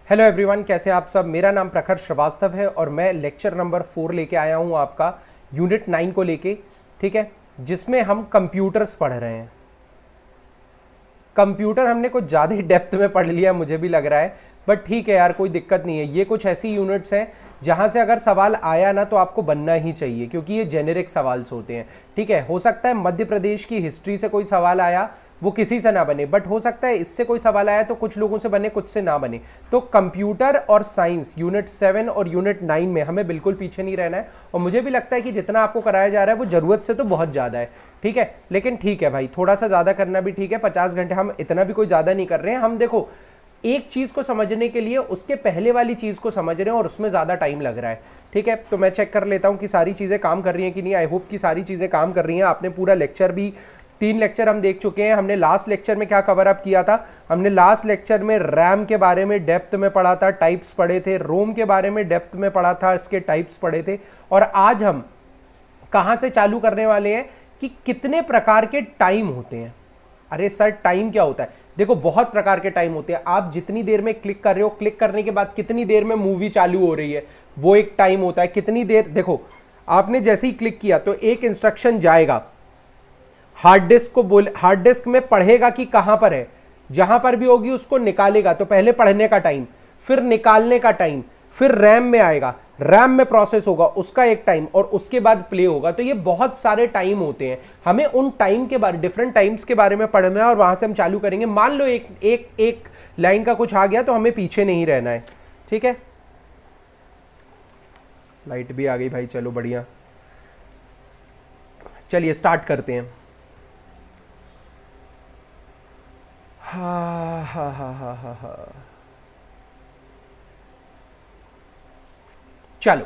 Hello everyone, कैसे आप सब। मेरा नाम प्रखर श्रीवास्तव है और मैं लेक्चर नंबर 4 लेके आया हूँ आपका यूनिट 9 को लेके। ठीक है, जिसमें हम कंप्यूटर्स पढ़ रहे हैं। कंप्यूटर हमने कुछ ज़्यादा ही डेप्थ में पढ़ लिया मुझे भी लग रहा है, बट ठीक है यार, कोई दिक्कत नहीं है। ये कुछ ऐसी यूनिट्स हैं जहाँ से अगर सवाल आया ना तो आपको बनना ही चाहिए, क्योंकि ये जेनेरिक सवाल होते हैं। ठीक है, हो सकता है मध्य प्रदेश की हिस्ट्री से कोई सवाल आया, वो किसी से ना बने, बट हो सकता है इससे कोई सवाल आया तो कुछ लोगों से बने, कुछ से ना बने। तो कंप्यूटर और साइंस यूनिट 7 और यूनिट 9 में हमें बिल्कुल पीछे नहीं रहना है। और मुझे भी लगता है कि जितना आपको कराया जा रहा है वो ज़रूरत से तो बहुत ज़्यादा है। ठीक है, लेकिन ठीक है भाई, थोड़ा सा ज़्यादा करना भी ठीक है। 50 घंटे हम इतना भी कोई ज़्यादा नहीं कर रहे हैं। हम देखो, एक चीज़ को समझने के लिए उसके पहले वाली चीज़ को समझ रहे हैं और उसमें ज़्यादा टाइम लग रहा है। ठीक है, तो मैं चेक कर लेता हूँ कि सारी चीज़ें काम कर रही हैं कि नहीं। आई होप कि सारी चीज़ें काम कर रही हैं। आपने पूरा लेक्चर भी 3 लेक्चर हम देख चुके हैं। हमने लास्ट लेक्चर में क्या कवर अप किया था? हमने लास्ट लेक्चर में रैम के बारे में डेप्थ में पढ़ा था, टाइप्स पढ़े थे। रोम के बारे में डेप्थ में पढ़ा था, इसके टाइप्स पढ़े थे। और आज हम कहाँ से चालू करने वाले हैं कि कितने प्रकार के टाइम होते हैं। अरे सर, टाइम क्या होता है? देखो, बहुत प्रकार के टाइम होते हैं। आप जितनी देर में क्लिक कर रहे हो, क्लिक करने के बाद कितनी देर में मूवी चालू हो रही है, वो एक टाइम होता है। कितनी देर, देखो आपने जैसे ही क्लिक किया तो एक इंस्ट्रक्शन जाएगा हार्ड डिस्क को, बोल हार्ड डिस्क में पढ़ेगा कि कहां पर है, जहां पर भी होगी उसको निकालेगा। तो पहले पढ़ने का टाइम, फिर निकालने का टाइम, फिर रैम में आएगा, रैम में प्रोसेस होगा, उसका एक टाइम, और उसके बाद प्ले होगा। तो ये बहुत सारे टाइम होते हैं। हमें उन टाइम के बारे, डिफरेंट टाइम्स के बारे में पढ़ना है और वहां से हम चालू करेंगे। मान लो एक लाइन का कुछ आ गया तो हमें पीछे नहीं रहना है। ठीक है, लाइट भी आ गई भाई, चलो बढ़िया। चलिए स्टार्ट करते हैं। चलो,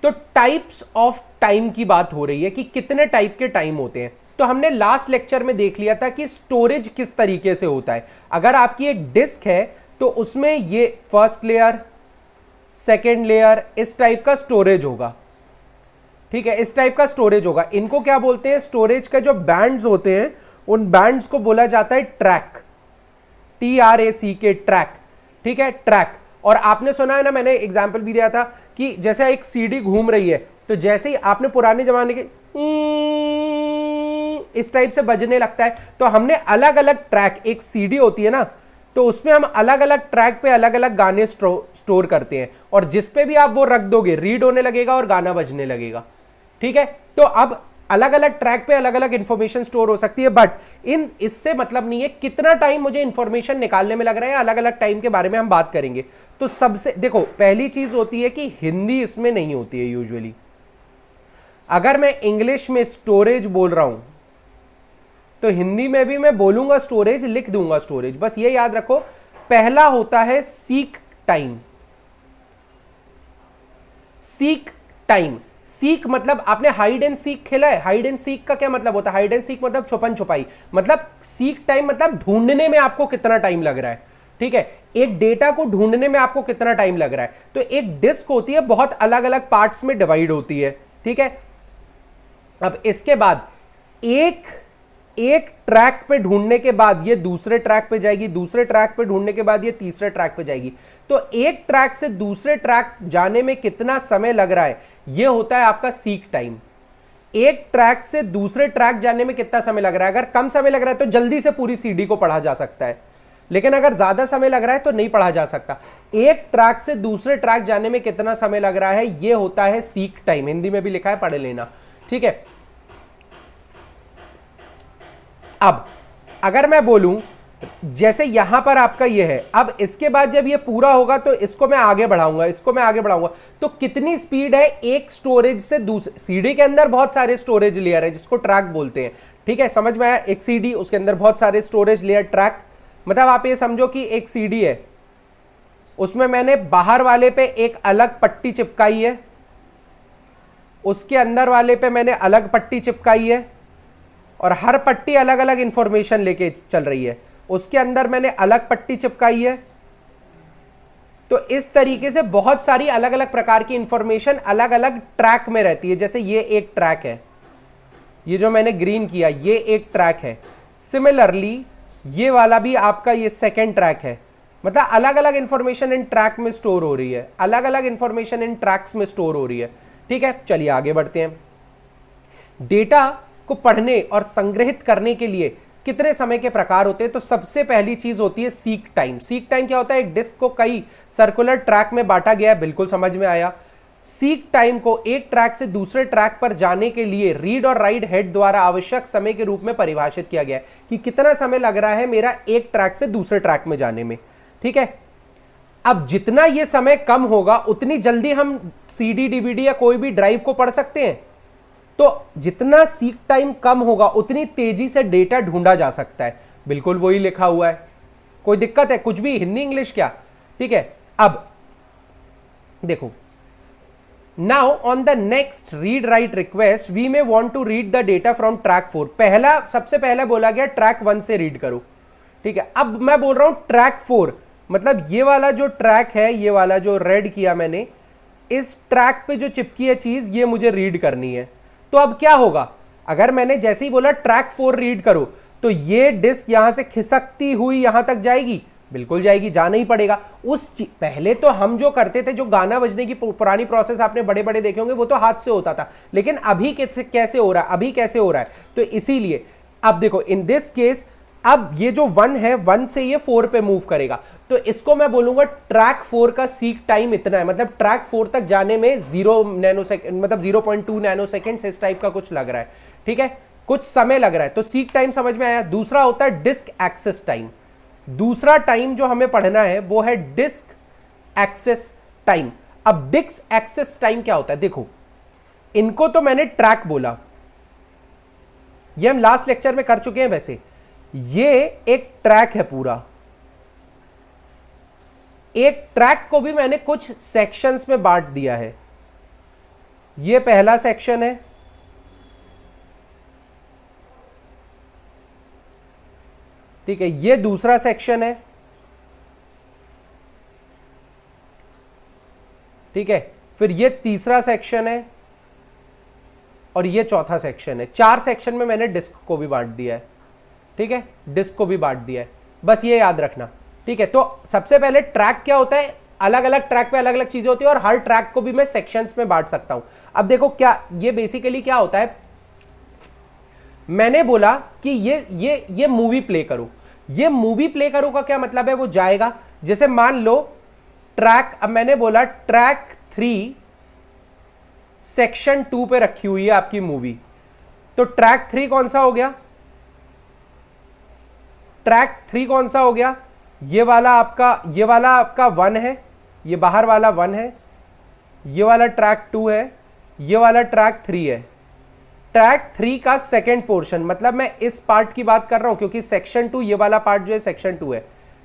तो टाइप्स ऑफ टाइम की बात हो रही है कि कितने टाइप के टाइम होते हैं। तो हमने लास्ट लेक्चर में देख लिया था कि स्टोरेज किस तरीके से होता है। अगर आपकी एक डिस्क है तो उसमें ये फर्स्ट लेयर, सेकेंड लेयर, इस टाइप का स्टोरेज होगा। ठीक है, इस टाइप का स्टोरेज होगा। इनको क्या बोलते हैं? स्टोरेज का जो बैंड्स होते हैं उन बैंड्स को बोला जाता है ट्रैक, TRACK, ट्रैक। ठीक है, ट्रैक। और आपने सुना है ना, मैंने एग्जाम्पल भी दिया था कि जैसे एक सीडी घूम रही है तो जैसे ही आपने पुराने जमाने के इस टाइप से बजने लगता है, तो हमने अलग अलग ट्रैक, एक सीडी होती है ना, तो उसमें हम अलग अलग ट्रैक पे अलग अलग गाने स्टोर करते हैं, और जिस पे भी आप वो रख दोगे रीड होने लगेगा और गाना बजने लगेगा। ठीक है, तो अब अलग अलग ट्रैक पे अलग अलग इंफॉर्मेशन स्टोर हो सकती है, बट इससे मतलब नहीं है कितना टाइम मुझे इंफॉर्मेशन निकालने में लग रहा है। अलग अलग टाइम के बारे में हम बात करेंगे। तो सबसे देखो, पहली चीज होती है कि हिंदी इसमें नहीं होती है यूजुअली। अगर मैं इंग्लिश में स्टोरेज बोल रहा हूं तो हिंदी में भी मैं बोलूंगा स्टोरेज, लिख दूंगा स्टोरेज। बस ये याद रखो, पहला होता है seek time. Seek time, seek मतलब आपने हाइड एंड सीक खेला है। हाइड एंड सीक का क्या मतलब होता है? हाइड एंड सीक मतलब छुपन छुपाई। मतलब सीक टाइम मतलब ढूंढने में आपको कितना टाइम लग रहा है। ठीक है, एक डेटा को ढूंढने में आपको कितना टाइम लग रहा है। तो एक डिस्क होती है, बहुत अलग अलग पार्ट्स में डिवाइड होती है। ठीक है, अब इसके बाद एक ट्रैक पे ढूंढने के बाद ये दूसरे ट्रैक पे जाएगी, दूसरे ट्रैक पे ढूंढने के बाद ये तीसरे ट्रैक पे जाएगी। तो एक ट्रैक से दूसरे ट्रैक जाने में कितना समय लग रहा है, ये होता है आपका सीक टाइम। एक ट्रैक से दूसरे ट्रैक जाने में कितना समय लग रहा है। अगर कम समय लग रहा है तो जल्दी से पूरी सीडी को पढ़ा जा सकता है, लेकिन अगर ज्यादा समय लग रहा है तो नहीं पढ़ा जा सकता। एक ट्रैक से दूसरे ट्रैक जाने में कितना समय लग रहा है, ये होता है सीक टाइम। हिंदी में भी लिखा है, पढ़ लेना। ठीक है, अब अगर मैं बोलूं जैसे यहां पर आपका ये है, अब इसके बाद जब ये पूरा होगा तो इसको मैं आगे बढ़ाऊंगा, इसको मैं आगे बढ़ाऊंगा। तो कितनी स्पीड है एक स्टोरेज से दूसरे? सीडी के अंदर बहुत सारे स्टोरेज लेयर है जिसको ट्रैक बोलते हैं। ठीक है, समझ में आया? एक सीडी, उसके अंदर बहुत सारे स्टोरेज लेयर, ट्रैक। मतलब आप ये समझो कि एक सीडी है, उसमें मैंने बाहर वाले पे एक अलग पट्टी चिपकाई है, उसके अंदर वाले पे मैंने अलग पट्टी चिपकाई है, और हर पट्टी अलग अलग इंफॉर्मेशन लेके चल रही है। उसके अंदर मैंने अलग पट्टी चिपकाई है। तो इस तरीके से बहुत सारी अलग अलग प्रकार की इंफॉर्मेशन अलग अलग ट्रैक में रहती है। जैसे ये एक ट्रैक है, ये जो मैंने ग्रीन किया ये एक ट्रैक है। सिमिलरली ये वाला भी आपका ये सेकेंड ट्रैक है, मतलब अलग अलग इंफॉर्मेशन इन ट्रैक में स्टोर हो रही है, अलग अलग इंफॉर्मेशन इन ट्रैक्स में स्टोर हो रही है। ठीक है, चलिए आगे बढ़ते हैं। डेटा को पढ़ने और संग्रहित करने के लिए कितने समय के प्रकार होते हैं? तो सबसे पहली चीज होती है सीक टाइम। सीक टाइम क्या होता है? एक डिस्क को कई सर्कुलर ट्रैक में बांटा गया है, बिल्कुल समझ में आया। सीक टाइम को एक ट्रैक से दूसरे ट्रैक पर जाने के लिए रीड और राइट हेड द्वारा आवश्यक समय के रूप में परिभाषित किया गया है कि कितना समय लग रहा है मेरा एक ट्रैक से दूसरे ट्रैक में जाने में। ठीक है, अब जितना यह समय कम होगा उतनी जल्दी हम सीडी, डीवीडी या कोई भी ड्राइव को पढ़ सकते हैं। तो जितना सीक टाइम कम होगा उतनी तेजी से डेटा ढूंढा जा सकता है। बिल्कुल वही लिखा हुआ है, कोई दिक्कत है? कुछ भी, हिंदी इंग्लिश क्या? ठीक है, अब देखो, now on the next read write request we may want to read the data from track 4। पहला, सबसे पहले बोला गया ट्रैक 1 से रीड करो। ठीक है, अब मैं बोल रहा हूं ट्रैक 4, मतलब ये वाला जो ट्रैक है, ये वाला जो रेड किया मैंने, इस ट्रैक पे जो चिपकी है चीज, ये मुझे रीड करनी है। तो अब क्या होगा? अगर मैंने जैसे ही बोला ट्रैक 4 रीड करो, तो ये डिस्क यहां से खिसकती हुई यहां तक जाएगी? बिल्कुल जाएगी, जाना ही पड़ेगा। पहले तो हम जो करते थे, जो गाना बजने की पुरानी प्रोसेस आपने बड़े बड़े देखे होंगे, वो तो हाथ से होता था। लेकिन अभी कैसे हो रहा है? अभी कैसे हो रहा है? तो इसीलिए अब देखो, इन दिस केस अब ये जो 1 है, 1 से ये 4 पे मूव करेगा। तो इसको मैं बोलूंगा ट्रैक 4 का सीक टाइम इतना है, मतलब ट्रैक 4 तक जाने में 0 नैनोसेकंड, मतलब 0.2 नैनोसेकंड इस टाइप का कुछ लग रहा है। ठीक है, कुछ समय लग रहा है, तो सीक टाइम समझ में आया। दूसरा होता है डिस्क एक्सेस टाइम। दूसरा टाइम जो हमें पढ़ना है वो है डिस्क एक्सेस टाइम। अब डिस्क एक्सेस टाइम क्या होता है? देखो, इनको तो मैंने ट्रैक बोला, ये हम लास्ट लेक्चर में कर चुके हैं। वैसे ये एक ट्रैक है पूरा, एक ट्रैक को भी मैंने कुछ सेक्शंस में बांट दिया है। ये पहला सेक्शन है, ठीक है, ये दूसरा सेक्शन है, ठीक है, फिर ये तीसरा सेक्शन है और ये चौथा सेक्शन है। 4 सेक्शन में मैंने डिस्क को भी बांट दिया है। ठीक है, डिस्क को भी बांट दिया है, बस ये याद रखना। ठीक है, तो सबसे पहले ट्रैक क्या होता है? अलग अलग ट्रैक पे अलग अलग चीजें होती है और हर ट्रैक को भी मैं सेक्शंस में बांट सकता हूं। अब देखो, क्या ये बेसिकली क्या होता है, मैंने बोला कि ये मूवी प्ले करो। ये मूवी प्ले करो का क्या मतलब है? वो जाएगा, जैसे मान लो ट्रैक, अब मैंने बोला ट्रैक 3 सेक्शन 2 पे रखी हुई है आपकी मूवी, तो ट्रैक 3 कौन सा हो गया? ट्रैक 3 कौन सा हो गया? ये वाला आपका 1 है, ये बाहर वाला 1 है, ये वाला ट्रैक 2 है, ये वाला ट्रैक 3 है। ट्रैक 3 का सेकेंड पोर्शन, मतलब मैं इस पार्ट की बात कर रहा हूं, क्योंकि सेक्शन 2, ये वाला पार्ट जो है सेक्शन 2 है।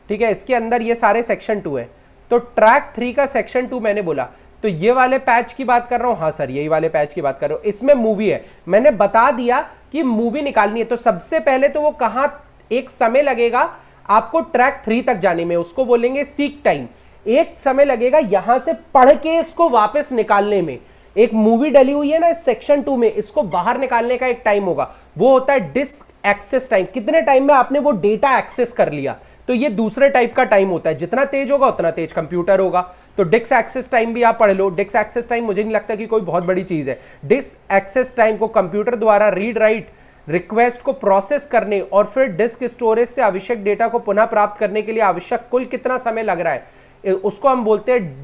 ठीक है, इसके अंदर ये सारे सेक्शन 2 है। तो ट्रैक 3 का सेक्शन 2 मैंने बोला, तो ये वाले पैच की बात कर रहा हूं। हाँ सर, यही वाले पैच की बात कर रहा हूं। इसमें मूवी है, मैंने बता दिया कि मूवी निकालनी है। तो सबसे पहले तो वो कहां एक समय लगेगा आपको ट्रैक 3 तक जाने में, उसको बोलेंगे सीक टाइम। एक समय लगेगा यहां से पढ़ के इसको वापस निकालने में। एक मूवी डली हुई है ना इस सेक्शन 2 में, इसको बाहर निकालने का एक टाइम होगा, वो होता है डिस्क एक्सेस टाइम। कितने टाइम में आपने वो डेटा एक्सेस कर लिया, तो ये दूसरे टाइप का टाइम होता है। जितना तेज होगा उतना तेज कंप्यूटर होगा। तो डिस्क एक्सेस टाइम भी आप पढ़ लो। डिस्क एक्सेस टाइम मुझे नहीं लगता कि कोई बहुत बड़ी चीज है। डिस्क एक्सेस टाइम को कंप्यूटर द्वारा रीड राइट रिक्वेस्ट को प्रोसेस करने और फिर डिस्क स्टोरेज से आवश्यक डेटा को पुनः प्राप्त करने के लिए आवश्यक कुल कितना समय लग रहा है, उसको हम बोलते हैं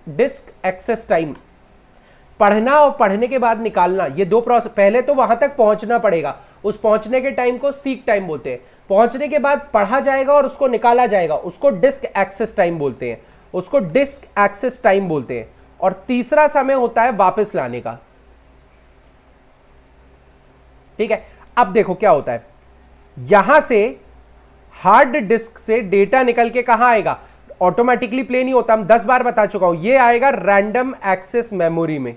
डिस्क एक्सेस टाइम। पढ़ना और पढ़ने के बाद निकालना, ये दो प्रोसेस। पहले तो वहां तक पहुंचना पड़ेगा, उस पहुंचने के टाइम को सीक टाइम बोलते हैं। पहुंचने के बाद पढ़ा जाएगा और उसको निकाला जाएगा, उसको डिस्क एक्सेस टाइम बोलते हैं, उसको डिस्क एक्सेस टाइम बोलते हैं। और तीसरा समय होता है वापस लाने का। ठीक है, अब देखो क्या होता है, यहां से हार्ड डिस्क से डेटा निकल के कहां आएगा? ऑटोमेटिकली प्ले नहीं होता, हम 10 बार बता चुका हूं। ये आएगा रैंडम एक्सेस मेमोरी में,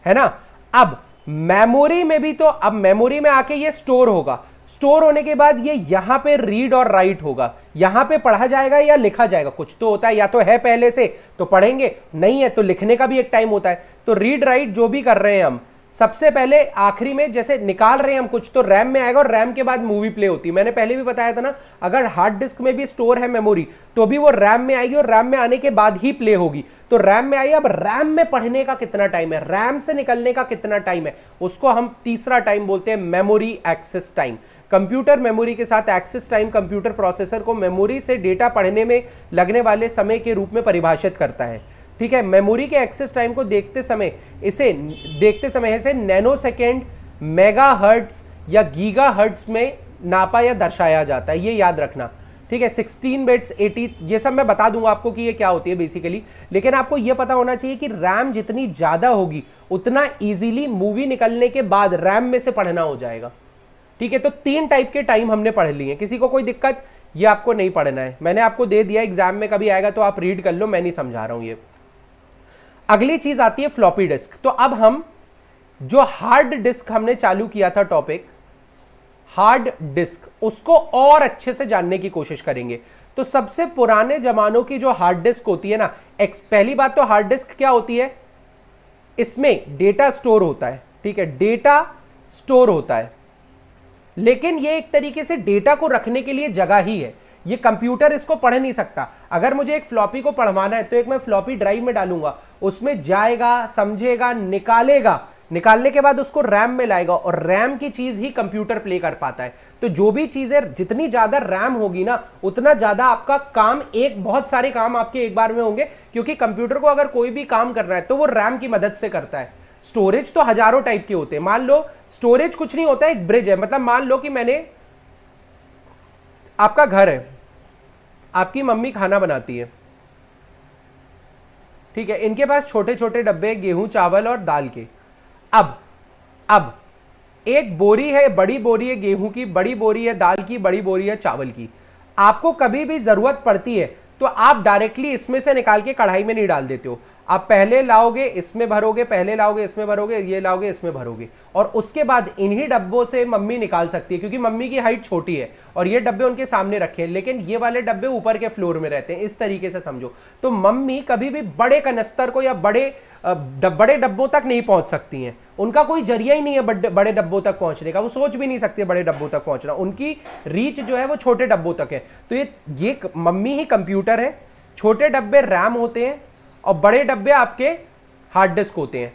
है ना। अब मेमोरी में भी, तो अब मेमोरी में आके ये स्टोर होगा। स्टोर होने के बाद ये यहां पे रीड और राइट होगा। यहां पे पढ़ा जाएगा या लिखा जाएगा, कुछ तो होता है, या तो है पहले से तो पढ़ेंगे, नहीं है तो लिखने का भी एक टाइम होता है। तो रीड राइट जो भी कर रहे हैं हम, सबसे पहले आखिरी में जैसे निकाल रहे हैं हम कुछ, तो रैम में आएगा और रैम के बाद मूवी प्ले होती है। मैंने पहले भी बताया था ना, अगर हार्ड डिस्क में भी स्टोर है मेमोरी तो भी वो रैम में आएगी और रैम में आने के बाद ही प्ले होगी। तो रैम में आई, अब रैम में पढ़ने का कितना टाइम है, रैम से निकलने का कितना टाइम है, उसको हम तीसरा टाइम बोलते हैं memory access time. Computer memory के साथ एक्सेस टाइम कंप्यूटर प्रोसेसर को मेमोरी से डेटा पढ़ने में लगने वाले समय के रूप में परिभाषित करता है। ठीक है, मेमोरी के एक्सेस टाइम को देखते समय इसे नैनो सेकेंड, मेगा हर्ट्ज या गीगा हर्ट्ज में नापा या दर्शाया जाता है, ये याद रखना। ठीक है, 16 बिट्स, 80, ये सब मैं बता दूंगा आपको कि ये क्या होती है बेसिकली, लेकिन आपको ये पता होना चाहिए कि रैम जितनी ज्यादा होगी उतना इजीली मूवी निकलने के बाद रैम में से पढ़ना हो जाएगा। ठीक है, तो 3 टाइप के टाइम हमने पढ़ लिए हैं। किसी को कोई दिक्कत? ये आपको नहीं पढ़ना है, मैंने आपको दे दिया, एग्जाम में कभी आएगा तो आप रीड कर लो, मैं नहीं समझा रहा हूं ये। अगली चीज आती है फ्लॉपी डिस्क। तो अब हम जो हार्ड डिस्क हमने चालू किया था टॉपिक, हार्ड डिस्क, उसको और अच्छे से जानने की कोशिश करेंगे। तो सबसे पुराने जमानों की जो हार्ड डिस्क होती है ना, पहली बात तो हार्ड डिस्क क्या होती है, इसमें डेटा स्टोर होता है। ठीक है, डेटा स्टोर होता है, लेकिन ये एक तरीके से डेटा को रखने के लिए जगह ही है। ये कंप्यूटर इसको पढ़ नहीं सकता। अगर मुझे एक फ्लॉपी को पढ़वाना है तो एक मैं फ्लॉपी ड्राइव में डालूंगा, उसमें जाएगा, समझेगा, निकालेगा, निकालने के बाद उसको रैम में लाएगा, और रैम की चीज ही कंप्यूटर प्ले कर पाता है। तो जो भी चीजें, जितनी ज्यादा रैम होगी ना उतना ज्यादा आपका काम, एक बहुत सारे काम आपके एक बार में होंगे, क्योंकि कंप्यूटर को अगर कोई भी काम करना है तो वो रैम की मदद से करता है। स्टोरेज तो हजारों टाइप के होते हैं। मान लो स्टोरेज कुछ नहीं होता है, एक ब्रिज है। मतलब मान लो कि मैंने, आपका घर है, आपकी मम्मी खाना बनाती है, ठीक है, इनके पास छोटे छोटे डब्बे गेहूं, चावल और दाल के। अब एक बोरी है, बड़ी बोरी है गेहूं की, बड़ी बोरी है दाल की, बड़ी बोरी है चावल की। आपको कभी भी जरूरत पड़ती है तो आप डायरेक्टली इसमें से निकाल के कढ़ाई में नहीं डाल देते हो, आप पहले लाओगे इसमें भरोगे, पहले लाओगे इसमें भरोगे, ये लाओगे इसमें भरोगे, और उसके बाद इन्हीं डब्बों से मम्मी निकाल सकती है, क्योंकि मम्मी की हाइट छोटी है और ये डब्बे उनके सामने रखे हैं, लेकिन ये वाले डब्बे ऊपर के फ्लोर में रहते हैं। इस तरीके से समझो। तो मम्मी कभी भी बड़े कनस्तर को या बड़े डब्बों तक नहीं पहुंच सकती हैं, उनका कोई जरिया ही नहीं है बड़े डब्बों तक पहुंचने का, वो सोच भी नहीं सकते बड़े डब्बों तक पहुंचना, उनकी रीच जो है वो छोटे डब्बों तक है। तो ये मम्मी ही कंप्यूटर है, छोटे डब्बे रैम होते हैं और बड़े डब्बे आपके हार्ड डिस्क होते हैं।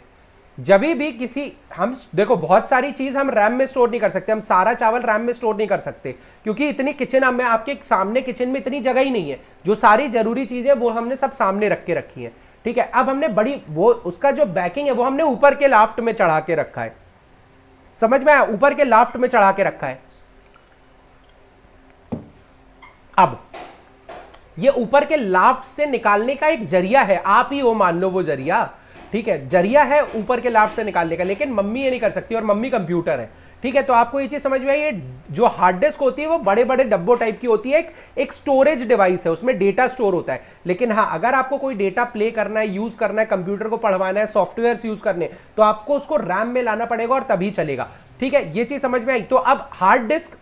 जब भी किसी, हम देखो बहुत सारी चीज हम रैम में स्टोर नहीं कर सकते, हम सारा चावल रैम में स्टोर नहीं कर सकते, क्योंकि इतनी किचन में, आपके सामने किचन में इतनी जगह ही नहीं है। जो सारी जरूरी चीजें वो हमने सब सामने रख के रखी है। ठीक है, अब हमने बड़ी, वो उसका जो बैकिंग है वो हमने ऊपर के लाफ्ट में चढ़ा के रखा है। समझ में आया? ऊपर के लाफ्ट में चढ़ा के रखा है। अब ये ऊपर के लाफ्ट से निकालने का एक जरिया है, आप ही हो मान लो वो जरिया। ठीक है, जरिया है ऊपर के लाफ्ट से निकालने का, लेकिन मम्मी ये नहीं कर सकती, और मम्मी कंप्यूटर है। ठीक है, तो आपको ये चीज समझ में आई, ये जो हार्ड डिस्क होती है वो बड़े बड़े डब्बों टाइप की होती है, एक स्टोरेज डिवाइस है, उसमें डेटा स्टोर होता है। लेकिन हाँ, अगर आपको कोई डेटा प्ले करना है, यूज करना है, कंप्यूटर को पढ़वाना है, सॉफ्टवेयर यूज करने, तो आपको उसको रैम में लाना पड़ेगा और तभी चलेगा। ठीक है, ये चीज समझ में आई। तो अब हार्ड डिस्क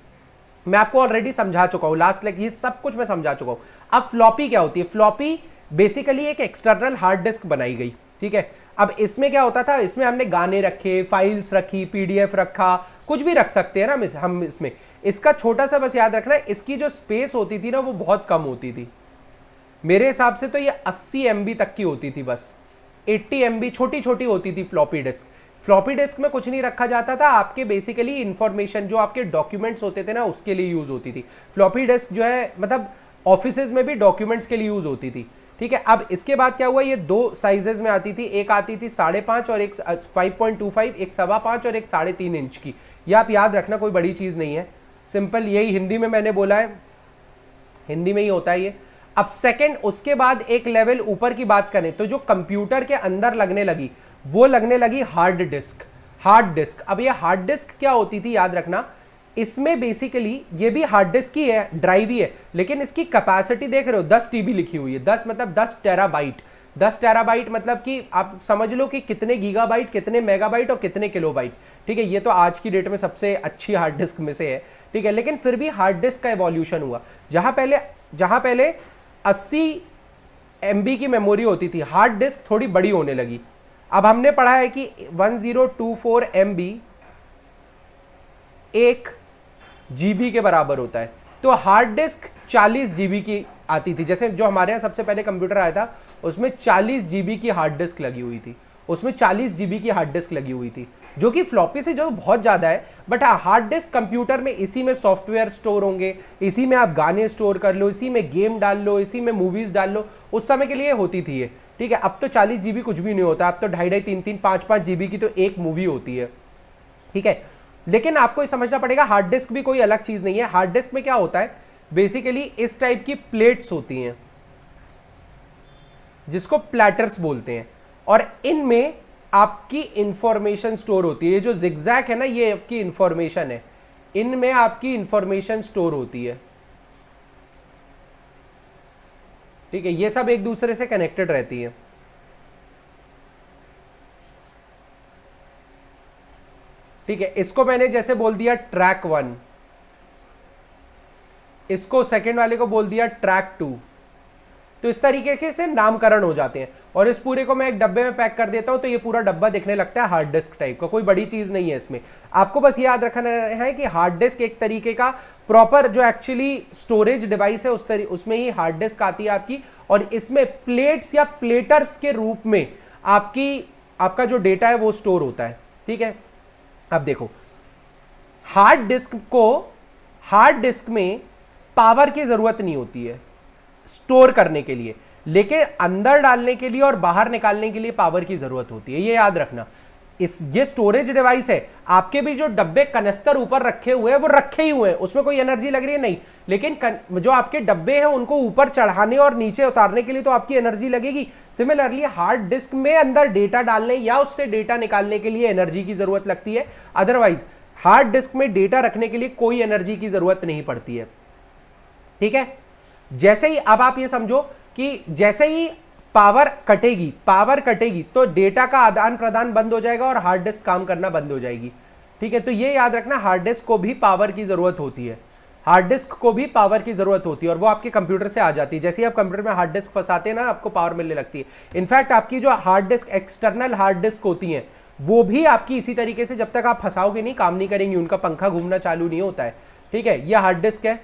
मैं आपको ऑलरेडी समझा चुका हूं, लास्ट ये सब कुछ मैं समझा चुका हूं। अब फ्लॉपी क्या होती है? फ्लॉपी बेसिकली एक एक्सटर्नल हार्ड डिस्क बनाई गई। ठीक है, अब इसमें क्या होता था, इसमें हमने गाने रखे, फाइल्स रखी, पीडीएफ रखा, कुछ भी रख सकते हैं ना हम इसमें। इसका छोटा सा बस याद रखना है, इसकी जो स्पेस होती थी ना वो बहुत कम होती थी। मेरे हिसाब से तो ये 80 MB तक की होती थी, बस 80 MB छोटी छोटी होती थी फ्लॉपी डिस्क। फ्लॉपी डिस्क में कुछ नहीं रखा जाता था, आपके बेसिकली इंफॉर्मेशन जो आपके डॉक्यूमेंट्स होते थे ना उसके लिए यूज होती थी। फ्लॉपी डिस्क जो है मतलब ऑफिसेज में भी डॉक्यूमेंट्स के लिए यूज होती थी। ठीक है, अब इसके बाद क्या हुआ, ये 2 साइजेस में आती थी, एक आती थी 5.5 और एक 5.25, एक 5.25 और एक 3.5 इंच की। ये आप याद रखना, कोई बड़ी चीज नहीं है, सिंपल यही हिंदी में मैंने बोला है, हिंदी में ही होता है ये। अब सेकंड, उसके बाद एक लेवल ऊपर की बात करें तो जो कंप्यूटर के अंदर लगने लगी वो लगने लगी हार्ड डिस्क। हार्ड डिस्क, अब ये हार्ड डिस्क क्या होती थी याद रखना, इसमें बेसिकली ये भी हार्ड डिस्क ही है, ड्राइव ही है, लेकिन इसकी कैपेसिटी देख रहे हो 10 TB लिखी हुई है। 10 मतलब 10 टेराबाइट। 10 टेराबाइट मतलब कि आप समझ लो कि कितने गीगाबाइट, कितने मेगाबाइट और कितने किलोबाइट। ठीक है, ये तो आज की डेट में सबसे अच्छी हार्ड डिस्क में से है। ठीक है, लेकिन फिर भी हार्ड डिस्क का एवोल्यूशन हुआ, जहां पहले 80 MB की मेमोरी होती थी, हार्ड डिस्क थोड़ी बड़ी होने लगी। अब हमने पढ़ा है कि 1024 MB 1 GB के बराबर होता है। तो हार्ड डिस्क 40 GB की आती थी। जैसे जो हमारे यहाँ सबसे पहले कंप्यूटर आया था उसमें 40 GB की हार्ड डिस्क लगी हुई थी, उसमें 40 GB की हार्ड डिस्क लगी हुई थी, जो कि फ्लॉपी से जो बहुत ज़्यादा है। बट हाँ, हार्ड डिस्क कंप्यूटर में इसी में सॉफ्टवेयर स्टोर होंगे, इसी में आप गाने स्टोर कर लो, इसी में गेम डाल लो, इसी में मूवीज़ डाल लो। उस समय के लिए होती थी ये, ठीक है। अब तो 40 GB कुछ भी नहीं होता, अब तो 2.5 3 5 GB की तो एक मूवी होती है, ठीक है। लेकिन आपको ये समझना पड़ेगा हार्ड डिस्क भी कोई अलग चीज़ नहीं है। हार्ड डिस्क में क्या होता है, बेसिकली इस टाइप की प्लेट्स होती हैं जिसको प्लैटर्स बोलते हैं, और इनमें आपकी इंफॉर्मेशन स्टोर होती है। ये जो जिगजैग है ना, ये आपकी इंफॉर्मेशन है, इनमें आपकी इंफॉर्मेशन स्टोर होती है, ठीक है। ये सब एक दूसरे से कनेक्टेड रहती है, ठीक है। इसको मैंने जैसे बोल दिया ट्रैक 1, इसको सेकंड वाले को बोल दिया ट्रैक 2, तो इस तरीके से नामकरण हो जाते हैं। और इस पूरे को मैं एक डब्बे में पैक कर देता हूं तो ये पूरा डब्बा दिखने लगता है हार्ड डिस्क टाइप का। कोई बड़ी चीज नहीं है इसमें। आपको बस याद रखना है कि हार्ड डिस्क एक तरीके का प्रॉपर जो एक्चुअली स्टोरेज डिवाइस है उसमें ही हार्ड डिस्क आती है आपकी, और इसमें प्लेट्स या प्लेटर्स के रूप में आपका जो डेटा है वो स्टोर होता है, ठीक है। अब देखो, हार्ड डिस्क में पावर की जरूरत नहीं होती है स्टोर करने के लिए, लेकिन अंदर डालने के लिए और बाहर निकालने के लिए पावर की जरूरत होती है। ये याद रखना। ये स्टोरेज डिवाइस है, आपके भी जो डब्बे कनस्तर ऊपर रखे हुए हैं वो रखे ही हुए हैं, उसमें कोई एनर्जी लग रही है नहीं, लेकिन जो आपके डब्बे हैं उनको ऊपर चढ़ाने और नीचे उतारने के लिए तो आपकी एनर्जी लगेगी। सिमिलरली हार्ड डिस्क में अंदर डेटा डालने या उससे डेटा निकालने के लिए एनर्जी की जरूरत लगती है। अदरवाइज हार्ड डिस्क में डेटा रखने के लिए कोई एनर्जी की जरूरत नहीं पड़ती है, ठीक है। जैसे ही अब आप ये समझो कि जैसे ही पावर कटेगी तो डेटा का आदान प्रदान बंद हो जाएगा और हार्ड डिस्क काम करना बंद हो जाएगी, ठीक है। तो ये याद रखना, हार्ड डिस्क को भी पावर की जरूरत होती है, हार्ड डिस्क को भी पावर की जरूरत होती है, और वो आपके कंप्यूटर से आ जाती है। जैसे ही आप कंप्यूटर में हार्ड डिस्क फंसाते हैं ना, आपको पावर मिलने लगती है। इनफैक्ट आपकी जो hard disk, external hard disk होती है, वो भी आपकी इसी तरीके से जब तक आप फंसाओगे नहीं काम नहीं करेंगी, उनका पंखा घूमना चालू नहीं होता है, ठीक है। यह हार्ड डिस्क है।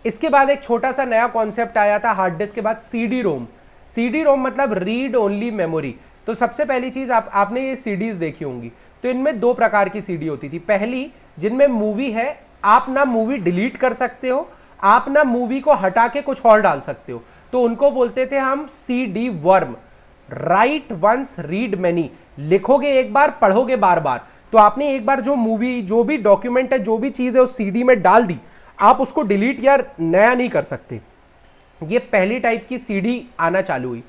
इसके बाद एक छोटा सा नया कॉन्सेप्ट आया था हार्ड डिस्क के बाद, सीडी रोम। सीडी रोम मतलब रीड ओनली मेमोरी। तो सबसे पहली चीज आपने ये सीडीज देखी होंगी, तो इनमें दो प्रकार की सीडी होती थी। पहली जिनमें मूवी है, आप ना मूवी डिलीट कर सकते हो, आप ना मूवी को हटा के कुछ और डाल सकते हो, तो उनको बोलते थे हम CD WORM. Write once read many, लिखोगे एक बार पढ़ोगे बार बार। तो आपने एक बार जो मूवी, जो भी डॉक्यूमेंट है, जो भी चीज है उस सीडी में डाल दी, आप उसको डिलीट या नया नहीं कर सकते। ये पहली टाइप की सीडी आना चालू हुई।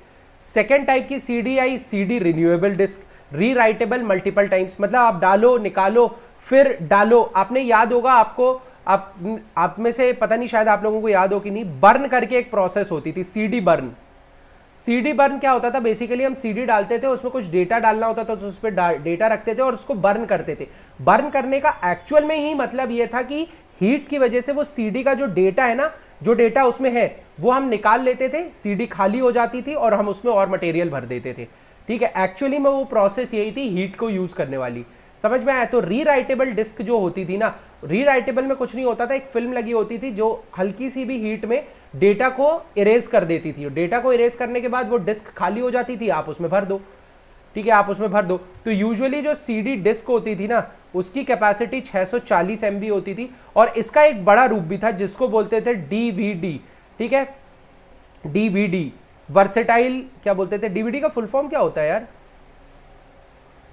सेकेंड टाइप की सीडी आई, CD renewable disk, rewritable multiple times. मतलब आप डालो निकालो फिर डालो। आपने याद होगा आपको, आप में से पता नहीं शायद आप लोगों को याद हो कि नहीं, बर्न करके एक प्रोसेस होती थी, सीडी बर्न। सीडी बर्न क्या होता था, बेसिकली हम सीडी डालते थे, उसमें कुछ डेटा डालना होता था, तो उस पर डेटा रखते थे और उसको बर्न करते थे। बर्न करने का एक्चुअल में ही मतलब यह था कि हीट की वजह से वो सीडी का जो डेटा है ना, जो डेटा उसमें है वो हम निकाल लेते थे, सीडी खाली हो जाती थी और हम उसमें और मटेरियल भर देते थे, ठीक है। एक्चुअली में वो प्रोसेस यही थी, हीट को यूज करने वाली। समझ में आया? तो रीराइटेबल डिस्क जो होती थी ना, रीराइटेबल में कुछ नहीं होता था, एक फिल्म लगी होती थी जो हल्की सी भी हीट में डेटा को इरेज कर देती थी। डेटा को इरेज करने के बाद वो डिस्क खाली हो जाती थी, आप उसमें भर दो, ठीक है, आप उसमें भर दो। तो यूजुअली जो सीडी डिस्क होती थी ना, उसकी कैपेसिटी 640 MB होती थी, और इसका एक बड़ा रूप भी था जिसको बोलते थे डीवीडी, ठीक है। डीवीडी वर्सेटाइल, क्या बोलते थे, डीवीडी का फुल फॉर्म क्या होता है यार?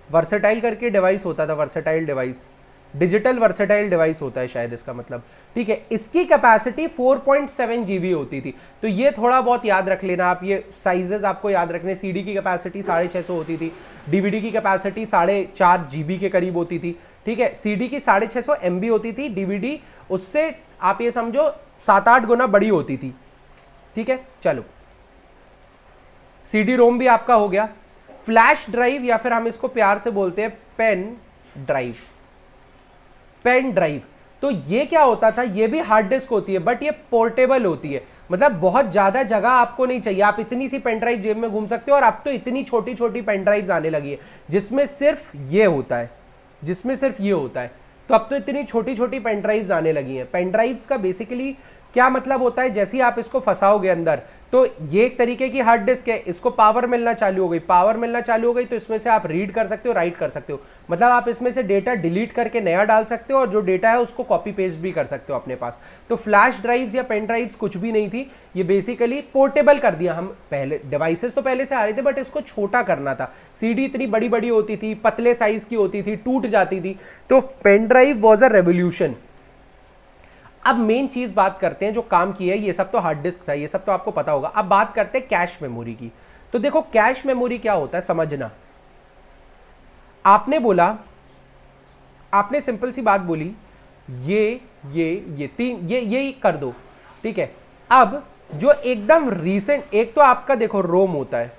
वर्सेटाइल करके डिवाइस होता था, versatile device, digital versatile device होता है शायद इसका मतलब, ठीक है। इसकी कैपेसिटी 4.7 GB होती थी। तो ये थोड़ा बहुत याद रख लेना आप, ये साइजेस आपको याद रखने। सीडी की कैपेसिटी 650 होती थी, डीवीडी की कैपेसिटी 4.5 GB के करीब होती थी, ठीक है। सीडी की 650 MB होती थी, डीवीडी उससे आप ये समझो 7-8 गुना बड़ी होती थी, ठीक है। चलो, सीडी रोम भी आपका हो गया। फ्लैश ड्राइव, या फिर हम इसको प्यार से बोलते हैं पेन ड्राइव। पेन ड्राइव, तो ये क्या होता था, ये भी हार्ड डिस्क होती है, बट ये पोर्टेबल होती है। मतलब बहुत ज्यादा जगह आपको नहीं चाहिए, आप इतनी सी पेन ड्राइव जेब में घूम सकते हो। और अब तो इतनी छोटी छोटी पेन ड्राइव्स आने लगी है जिसमें सिर्फ ये होता है, जिसमें सिर्फ ये होता है। तो अब तो इतनी छोटी छोटी पेन ड्राइव्स आने लगी हैं। पेन ड्राइव्स का बेसिकली क्या मतलब होता है, जैसे ही आप इसको फंसाओगे अंदर, तो ये एक तरीके की हार्ड डिस्क है, इसको पावर मिलना चालू हो गई, पावर मिलना चालू हो गई तो इसमें से आप रीड कर सकते हो, राइट कर सकते हो। मतलब आप इसमें से डेटा डिलीट करके नया डाल सकते हो और जो डेटा है उसको कॉपी पेस्ट भी कर सकते हो अपने पास। तो फ्लैश ड्राइव्स या पेन ड्राइव्स कुछ भी नहीं थी, ये बेसिकली पोर्टेबल कर दिया। हम पहले डिवाइसेस तो पहले से आ रहे थे, बट इसको छोटा करना था। सीडी इतनी बड़ी बड़ी होती थी, पतले साइज की होती थी, टूट जाती थी। तो pen drive was a revolution. अब मेन चीज बात करते हैं जो काम की है, ये सब तो हार्ड डिस्क था, ये सब तो आपको पता होगा। अब बात करते हैं कैश मेमोरी की। तो देखो कैश मेमोरी क्या होता है समझना। आपने बोला, आपने सिंपल सी बात बोली, ये तीन ये कर दो, ठीक है। अब जो एकदम रीसेंट, एक तो आपका देखो रोम होता है,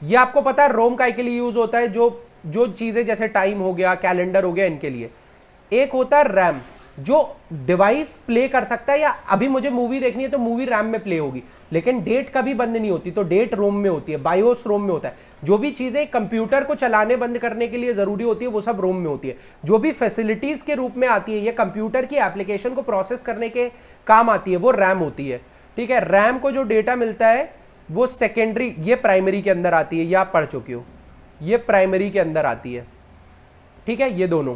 ये आपको पता है रोम काय के लिए यूज होता है, जो चीजें जैसे टाइम हो गया, कैलेंडर हो गया, इनके लिए। एक होता है रैम, जो डिवाइस प्ले कर सकता है, या अभी मुझे मूवी देखनी है तो मूवी रैम में प्ले होगी, लेकिन डेट कभी बंद नहीं होती, तो डेट रोम में होती है, बायोस रोम में होता है। जो भी चीजें कंप्यूटर को चलाने बंद करने के लिए जरूरी होती है वो सब रोम में होती है। जो भी फैसिलिटीज के रूप में आती है, ये कंप्यूटर की एप्लीकेशन को प्रोसेस करने के काम आती है, वो रैम होती है, ठीक है। रैम को जो डेटा मिलता है वो सेकेंडरी, ये प्राइमरी के अंदर आती है, ये आप पढ़ चुके हो, ये प्राइमरी के अंदर आती है, ठीक है, ये दोनों।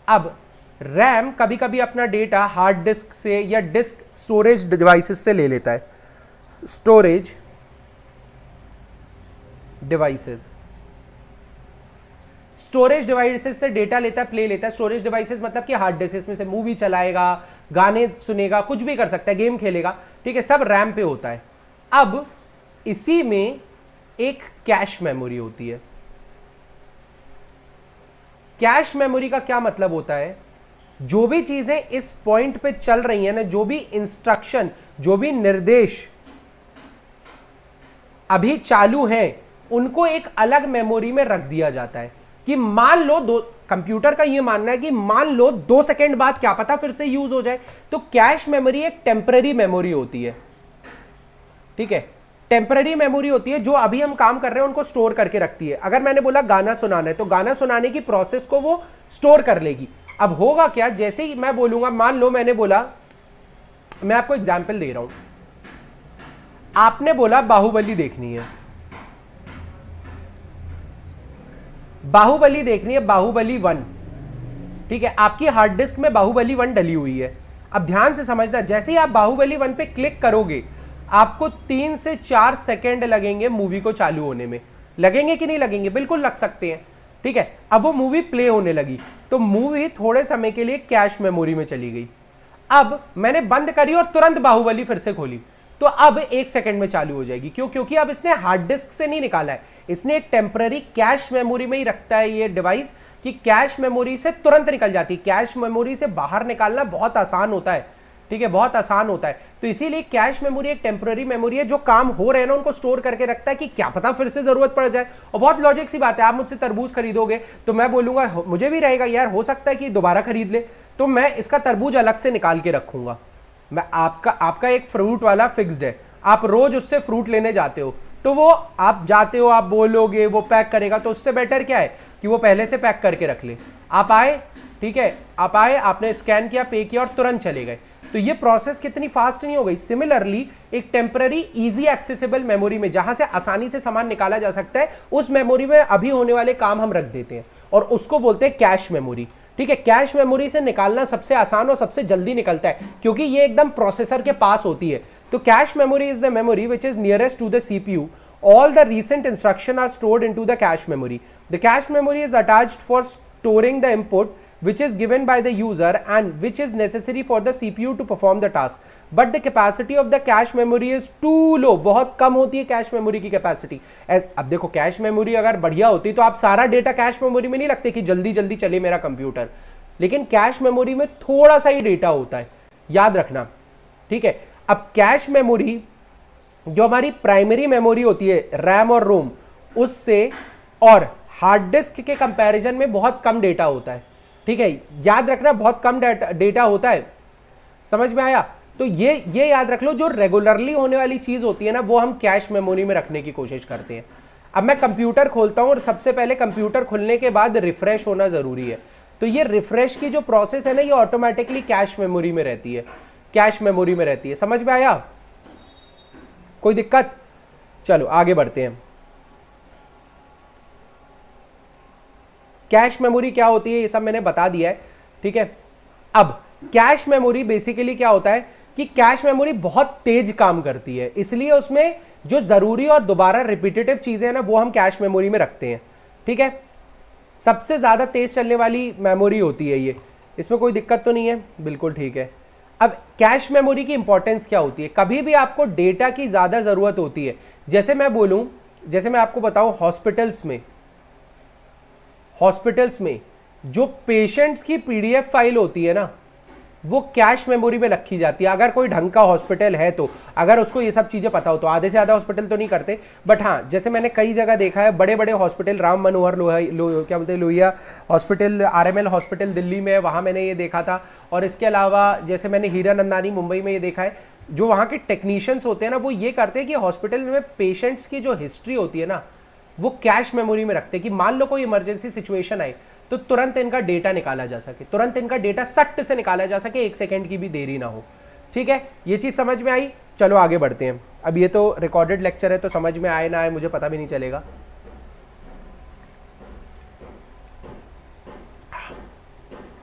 अब रैम कभी कभी अपना डेटा हार्ड डिस्क से या डिस्क स्टोरेज डिवाइसेस से ले लेता है, स्टोरेज डिवाइसेस, स्टोरेज डिवाइसेस से डेटा लेता है, प्ले लेता है। स्टोरेज डिवाइसेस मतलब कि हार्ड डिस्क, इसमें से मूवी चलाएगा, गाने सुनेगा, कुछ भी कर सकता है, गेम खेलेगा, ठीक है, सब रैम पे होता है। अब इसी में एक कैश मेमोरी होती है। कैश मेमोरी का क्या मतलब होता है, जो भी चीजें इस पॉइंट पे चल रही हैं ना, जो भी इंस्ट्रक्शन, जो भी निर्देश अभी चालू हैं, उनको एक अलग मेमोरी में रख दिया जाता है। कि मान लो कंप्यूटर का यह मानना है कि मान लो 2 सेकंड बाद क्या पता फिर से यूज हो जाए, तो कैश मेमोरी एक टेम्पररी मेमोरी होती है, ठीक है, टेम्पररी मेमोरी होती है, जो अभी हम काम कर रहे हैं उनको स्टोर करके रखती है। अगर मैंने बोला गाना सुनाना है, तो गाना सुनाने की प्रोसेस को वो स्टोर कर लेगी। अब होगा क्या, जैसे ही मैं बोलूंगा, मान लो मैंने बोला, मैं आपको एग्जांपल दे रहा हूं, आपने बोला बाहुबली देखनी है, बाहुबली देखनी है, बाहुबली 1, ठीक है, आपकी हार्ड डिस्क में बाहुबली 1 डली हुई है। अब ध्यान से समझना, जैसे ही आप बाहुबली 1 पे क्लिक करोगे, आपको 3 से 4 सेकेंड लगेंगे मूवी को चालू होने में। लगेंगे कि नहीं लगेंगे, बिल्कुल लग सकते हैं, ठीक है। अब वो मूवी प्ले होने लगी, तो मूवी थोड़े समय के लिए कैश मेमोरी में चली गई। अब मैंने बंद करी और तुरंत बाहुबली फिर से खोली, तो अब 1 सेकंड में चालू हो जाएगी। क्यों? क्योंकि अब इसने हार्ड डिस्क से नहीं निकाला है, इसने एक टेम्पररी कैश मेमोरी में ही रखता है ये डिवाइस, कि कैश मेमोरी से तुरंत निकल जाती है। कैश मेमोरी से बाहर निकालना बहुत आसान होता है, ठीक है, बहुत आसान होता है। तो इसीलिए कैश मेमोरी एक टेम्पररी मेमोरी है, जो काम हो रहे हैं ना उनको स्टोर करके रखता है, कि क्या पता फिर से जरूरत पड़ जाए। और बहुत लॉजिक सी बात है, आप मुझसे तरबूज खरीदोगे तो मैं बोलूंगा, मुझे भी रहेगा यार, हो सकता है कि दोबारा खरीद ले, तो मैं इसका तरबूज अलग से निकाल के रखूंगा। मैं आपका एक फ्रूट वाला फिक्स्ड है, आप रोज उससे फ्रूट लेने जाते हो, तो वो आप जाते हो, आप बोलोगे, वो पैक करेगा, तो उससे बेटर क्या है कि वो पहले से पैक करके रख ले। आप आए, ठीक है, आप आए, आपने स्कैन किया, पे किया और तुरंत चले गए। तो ये प्रोसेस कितनी फास्ट नहीं हो गई। सिमिलरली एक टेम्पररी इजी एक्सेसिबल मेमोरी में, जहां से आसानी से सामान निकाला जा सकता है, उस मेमोरी में अभी होने वाले काम हम रख देते हैं, और उसको बोलते हैं कैश मेमोरी, ठीक है। कैश मेमोरी से निकालना सबसे आसान और सबसे जल्दी निकलता है, क्योंकि ये एकदम प्रोसेसर के पास होती है। तो cache memory is the memory which is nearest to the CPU. All the recent instructions are stored into the cache memory. The cache memory is attached for storing the input which is given by the user and which is necessary for the CPU to perform the task. But the capacity of the cache memory is too low. बहुत कम होती है cache memory की capacity. अब देखो, cache memory अगर बढ़िया होती तो आप सारा डेटा कैश मेमोरी में नहीं लगते कि जल्दी जल्दी चले मेरा कंप्यूटर, लेकिन कैश मेमोरी में थोड़ा सा ही डेटा होता है, याद रखना, ठीक है। अब कैश मेमोरी जो हमारी प्राइमरी मेमोरी होती है, रैम और रोम, उससे और हार्ड डिस्क के कंपैरिजन में बहुत कम डेटा होता है, ठीक है, याद रखना, बहुत कम डेटा होता है। समझ में आया? तो ये याद रख लो, जो रेगुलरली होने वाली चीज होती है ना वो हम कैश मेमोरी में रखने की कोशिश करते हैं। अब मैं कंप्यूटर खोलता हूं और सबसे पहले कंप्यूटर खुलने के बाद रिफ्रेश होना जरूरी है, तो ये रिफ्रेश की जो प्रोसेस है ना ये ऑटोमेटिकली कैश मेमोरी में रहती है, कैश मेमोरी में रहती है। समझ में आया? कोई दिक्कत? चलो आगे बढ़ते हैं। कैश मेमोरी क्या होती है ये सब मैंने बता दिया है, ठीक है। अब कैश मेमोरी बेसिकली क्या होता है कि कैश मेमोरी बहुत तेज काम करती है, इसलिए उसमें जो जरूरी और दोबारा रिपीटेटिव चीजें हैं ना वो हम कैश मेमोरी में रखते हैं, ठीक है। सबसे ज्यादा तेज चलने वाली मेमोरी होती है ये, इसमें कोई दिक्कत तो नहीं है, बिल्कुल ठीक है। अब कैश मेमोरी की इंपॉर्टेंस क्या होती है? कभी भी आपको डेटा की ज्यादा जरूरत होती है, जैसे मैं बोलूं, जैसे मैं आपको बताऊं हॉस्पिटल्स में जो पेशेंट्स की पीडीएफ फाइल होती है ना वो कैश मेमोरी में रखी जाती है। अगर कोई ढंग का हॉस्पिटल है तो, अगर उसको ये सब चीजें पता हो तो। आधे से ज्यादा हॉस्पिटल तो नहीं करते, बट हाँ जैसे मैंने कई जगह देखा है, बड़े बड़े हॉस्पिटल, राम मनोहर क्या बोलते हैं, Lohia hospital, RML hospital Delhi में, वहां मैंने ये देखा था। और इसके अलावा जैसे मैंने हीरानंदानी मुंबई में ये देखा है, जो वहाँ के टेक्नीशियंस होते हैं ना वो ये करते हैं कि हॉस्पिटल में पेशेंट्स की जो हिस्ट्री होती है ना वो कैश मेमोरी में रखते हैं, कि मान लो कोई इमरजेंसी सिचुएशन आए तो तुरंत इनका डेटा निकाला जा सके, तुरंत इनका डेटा सट से निकाला जा सके, 1 सेकंड की भी देरी ना हो, ठीक है। ये चीज समझ में आई? चलो आगे बढ़ते हैं। अब ये तो रिकॉर्डेड लेक्चर है तो समझ में आए ना आए मुझे पता भी नहीं चलेगा।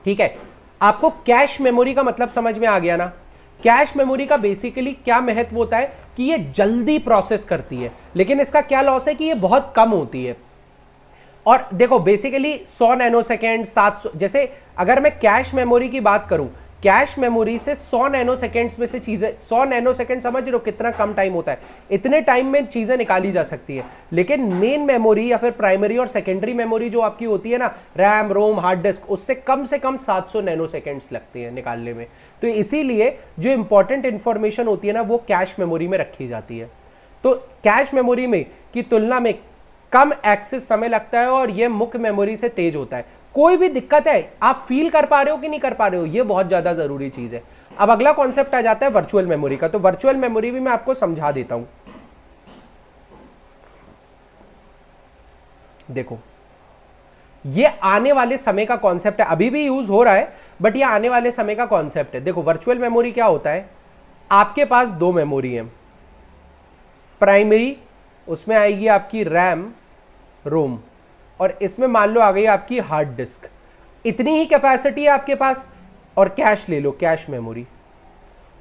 ठीक है, आपको कैश मेमोरी का मतलब समझ में आ गया ना। कैश मेमोरी का बेसिकली क्या महत्व होता है कि ये जल्दी प्रोसेस करती है, लेकिन इसका क्या लॉस है कि ये बहुत कम होती है। और देखो बेसिकली 100 नैनोसेकंड, 700, जैसे अगर मैं कैश मेमोरी की बात करूं, कैश मेमोरी से 100 नैनोसेकंड्स में से चीजें, 100 नैनोसेकंड समझ रहे हो कितना कम टाइम होता है, इतने टाइम में चीजें निकाली जा सकती है। लेकिन मेन मेमोरी या फिर प्राइमरी और सेकेंडरी मेमोरी जो आपकी होती है ना, रैम, रोम, हार्ड डिस्क, उससे कम से कम 700 नैनोसेकंड्स लगते हैं निकालने में। तो इसीलिए जो इंपॉर्टेंट इंफॉर्मेशन होती है ना वो कैश मेमोरी में रखी जाती है। तो कैश मेमोरी में की तुलना में कम एक्सेस समय लगता है और यह मुख्य मेमोरी से तेज होता है। कोई भी दिक्कत है, आप फील कर पा रहे हो कि नहीं कर पा रहे हो, यह बहुत ज्यादा जरूरी चीज है। अब अगला कॉन्सेप्ट आ जाता है वर्चुअल मेमोरी का, तो वर्चुअल मेमोरी भी मैं आपको समझा देता हूं। देखो ये आने वाले समय का कॉन्सेप्ट है, अभी भी यूज हो रहा है बट ये आने वाले समय का कॉन्सेप्ट है। देखो वर्चुअल मेमोरी क्या होता है, आपके पास 2 मेमोरी है, प्राइमरी उसमें आएगी आपकी रैम, रोम, और इसमें मान लो आ गई आपकी हार्ड डिस्क। इतनी ही कैपेसिटी है आपके पास। और कैश ले लो, कैश मेमोरी।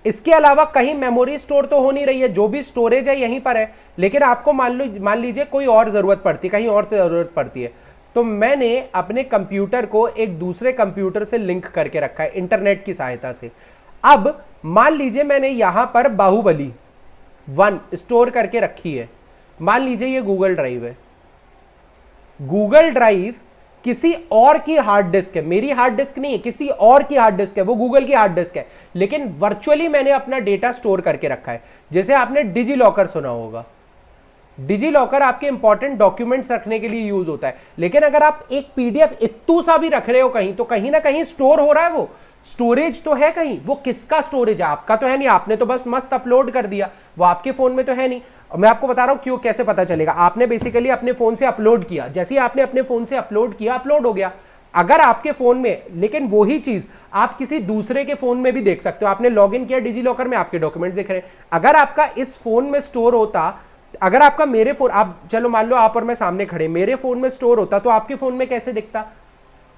इसके अलावा कहीं मेमोरी स्टोर तो हो नहीं रही है, जो भी स्टोरेज है यहीं पर है, लेकिन आपको मान लीजिए कोई और जरूरत पड़ती है, कहीं और से जरूरत पड़ती है, तो मैंने अपने कंप्यूटर को एक दूसरे कंप्यूटर से लिंक करके रखा है इंटरनेट की सहायता से। अब मान लीजिए मैंने यहां पर बाहुबली 1 स्टोर करके रखी है, मान लीजिए ये गूगल ड्राइव है, गूगल ड्राइव किसी और की हार्ड डिस्क है, मेरी हार्ड डिस्क नहीं है, किसी और की हार्ड डिस्क है, वो गूगल की हार्ड डिस्क है, लेकिन वर्चुअली मैंने अपना डेटा स्टोर करके रखा है। जैसे आपने डिजी लॉकर सुना होगा, डिजी लॉकर आपके इंपॉर्टेंट डॉक्यूमेंट्स रखने के लिए यूज होता है, लेकिन अगर आप एक पीडीएफ इत्तू सा भी रख रहे हो कहीं, तो कहीं ना कहीं स्टोर हो रहा है, वो स्टोरेज तो है कहीं। वो किसका स्टोरेज है? आपका तो है नहीं, आपने तो बस मस्त अपलोड कर दिया, वो आपके फोन में तो है नहीं। मैं आपको बता रहा हूं क्यों, कैसे पता चलेगा। आपने बेसिकली अपने फोन से अपलोड किया, जैसे ही आपने अपने फोन से अपलोड किया, अपलोड हो गया। अगर आपके फोन में, लेकिन वही चीज आप किसी दूसरे के फोन में भी देख सकते हो। आपने लॉगिन किया डिजी लॉकर में, आपके डॉक्यूमेंट्स दिख रहे हैं। अगर आपका इस फोन में स्टोर होता, अगर आपका मेरे फोन, आप चलो मान लो आप और मैं सामने खड़े, मेरे फोन में स्टोर होता तो आपके फोन में कैसे दिखता?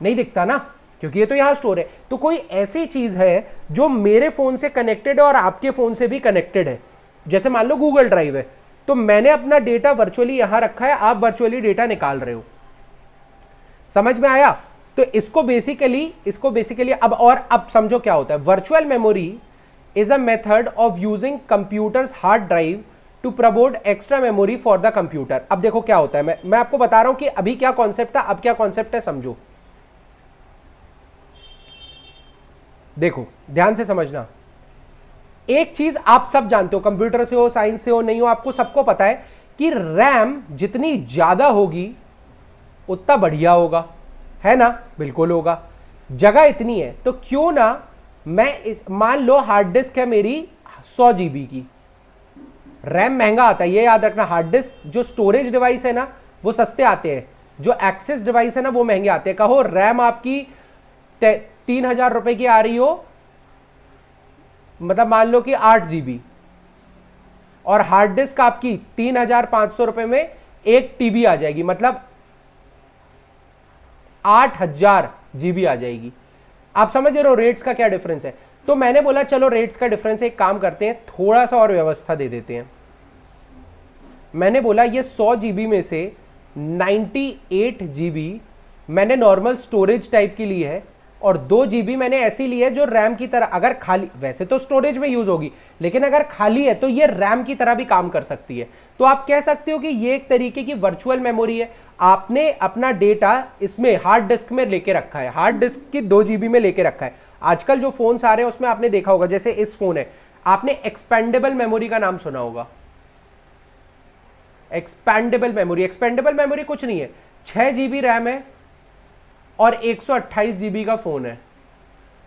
नहीं दिखता ना, क्योंकि ये तो यहां स्टोर है। तो कोई ऐसी चीज है जो मेरे फोन से कनेक्टेड है और आपके फोन से भी कनेक्टेड है, जैसे मान लो गूगल ड्राइव है, तो मैंने अपना डेटा वर्चुअली यहां रखा है, आप वर्चुअली डेटा निकाल रहे हो। समझ में आया? तो इसको बेसिकली अब समझो क्या होता है। Virtual memory is a method of using computers hard drive to provide extra memory for the computer. अब देखो क्या होता है, मैं आपको बता रहा हूं कि अभी क्या कॉन्सेप्ट था, अब क्या कॉन्सेप्ट है, समझो। देखो ध्यान से समझना, एक चीज आप सब जानते हो, कंप्यूटर से हो, साइंस से हो, नहीं हो, आपको सबको पता है कि रैम जितनी ज्यादा होगी उतना बढ़िया होगा, है ना? बिल्कुल होगा। जगह इतनी है तो क्यों ना मान लो हार्ड डिस्क है मेरी 100 जीबी की, रैम महंगा आता है, ये याद रखना। हार्ड डिस्क जो स्टोरेज डिवाइस है ना वो सस्ते आते हैं, जो एक्सेस डिवाइस है ना वो महंगे आते हैं। कहो रैम आपकी 3,000 रुपए की आ रही हो, मतलब मान लो कि 8 जीबी, और हार्ड डिस्क आपकी 3,500 रुपए में 1 टीबी आ जाएगी, मतलब 8,000 जीबी आ जाएगी। आप समझ रहे हो रेट्स का क्या डिफरेंस है। तो मैंने बोला चलो रेट्स का डिफरेंस एक काम करते हैं, थोड़ा सा और व्यवस्था दे देते हैं। मैंने बोला ये 100 जीबी में से 98 जीबी मैंने नॉर्मल स्टोरेज टाइप की ली है, और 2 जीबी मैंने ऐसी ली है जो रैम की तरह, अगर खाली, वैसे तो स्टोरेज में यूज होगी लेकिन अगर खाली है तो ये रैम की तरह भी काम कर सकती है। तो आप कह सकते हो कि ये एक तरीके की वर्चुअल मेमोरी है। आपने अपना डेटा इसमें हार्ड डिस्क में लेके रखा है, हार्ड डिस्क की 2 जीबी में लेके रखा है। आजकल जो फोन्स आ रहे हैं उसमें आपने देखा होगा, जैसे इस फोन है, आपने एक्सपेंडेबल मेमोरी का नाम सुना होगा। एक्सपेंडेबल मेमोरी कुछ नहीं है, 6 जीबी रैम है और 128 जीबी का फोन है।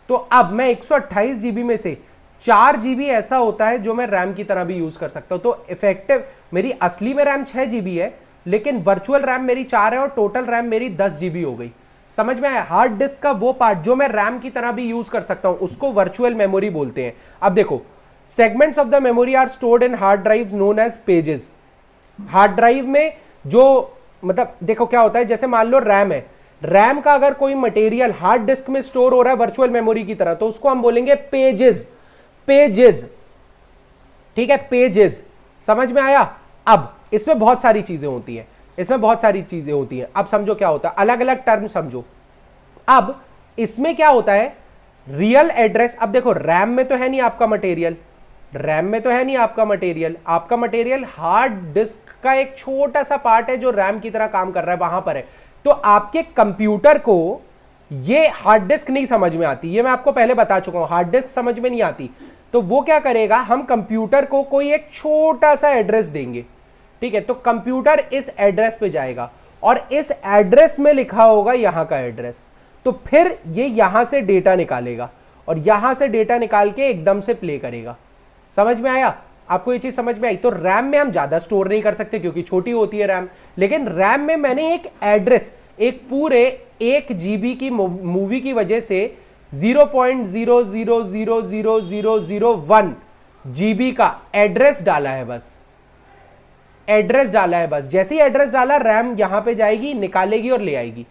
तो अब मैं 128 जीबी में से 4 जीबी ऐसा होता है जो मैं रैम की तरह भी यूज कर सकता हूं। तो इफेक्टिव मेरी असली में रैम 6 जीबी है, लेकिन वर्चुअल रैम मेरी 4 है और टोटल रैम मेरी 10 जीबी हो गई। समझ में आया। हार्ड डिस्क का वो पार्ट जो मैं रैम की तरह भी यूज कर सकता हूं उसको वर्चुअल मेमोरी बोलते हैं। अब देखो, segments of the memory are stored in hard drive known as pages. Hard drive में जो, मतलब देखो क्या होता है, जैसे मान लो रैम है, रैम का अगर कोई मटेरियल हार्ड डिस्क में स्टोर हो रहा है वर्चुअल मेमोरी की तरह, तो उसको हम बोलेंगे पेजेस। पेजेस, ठीक है, पेजेस। समझ में आया। अब इसमें बहुत सारी चीजें होती हैं, अब समझो क्या होता है, अलग अलग टर्म समझो। अब इसमें क्या होता है, रियल एड्रेस। अब देखो रैम में तो है नहीं आपका मटेरियल, आपका मटेरियल हार्ड डिस्क का एक छोटा सा पार्ट है जो रैम की तरह काम कर रहा है, वहां पर है। तो आपके कंप्यूटर को ये हार्ड डिस्क नहीं समझ में आती, ये मैं आपको पहले बता चुका हूं, हार्ड डिस्क समझ में नहीं आती। तो वो क्या करेगा, हम कंप्यूटर को कोई एक छोटा सा एड्रेस देंगे, ठीक है। तो कंप्यूटर इस एड्रेस पे जाएगा और इस एड्रेस में लिखा होगा यहां का एड्रेस। तो फिर ये यहां से डेटा निकालेगा और यहां से डेटा निकाल के एकदम से प्ले करेगा। समझ में आया आपको, ये चीज समझ में आई। तो रैम में हम ज्यादा स्टोर नहीं कर सकते क्योंकि छोटी होती है रैम, लेकिन रैम में मैंने एक एड्रेस, एक पूरे 1 जीबी की मूवी की वजह से 0.00000001 जीबी का एड्रेस डाला है, बस एड्रेस डाला है, बस। जैसे ही एड्रेस डाला, रैम यहां पे जाएगी, निकालेगी और ले आएगी,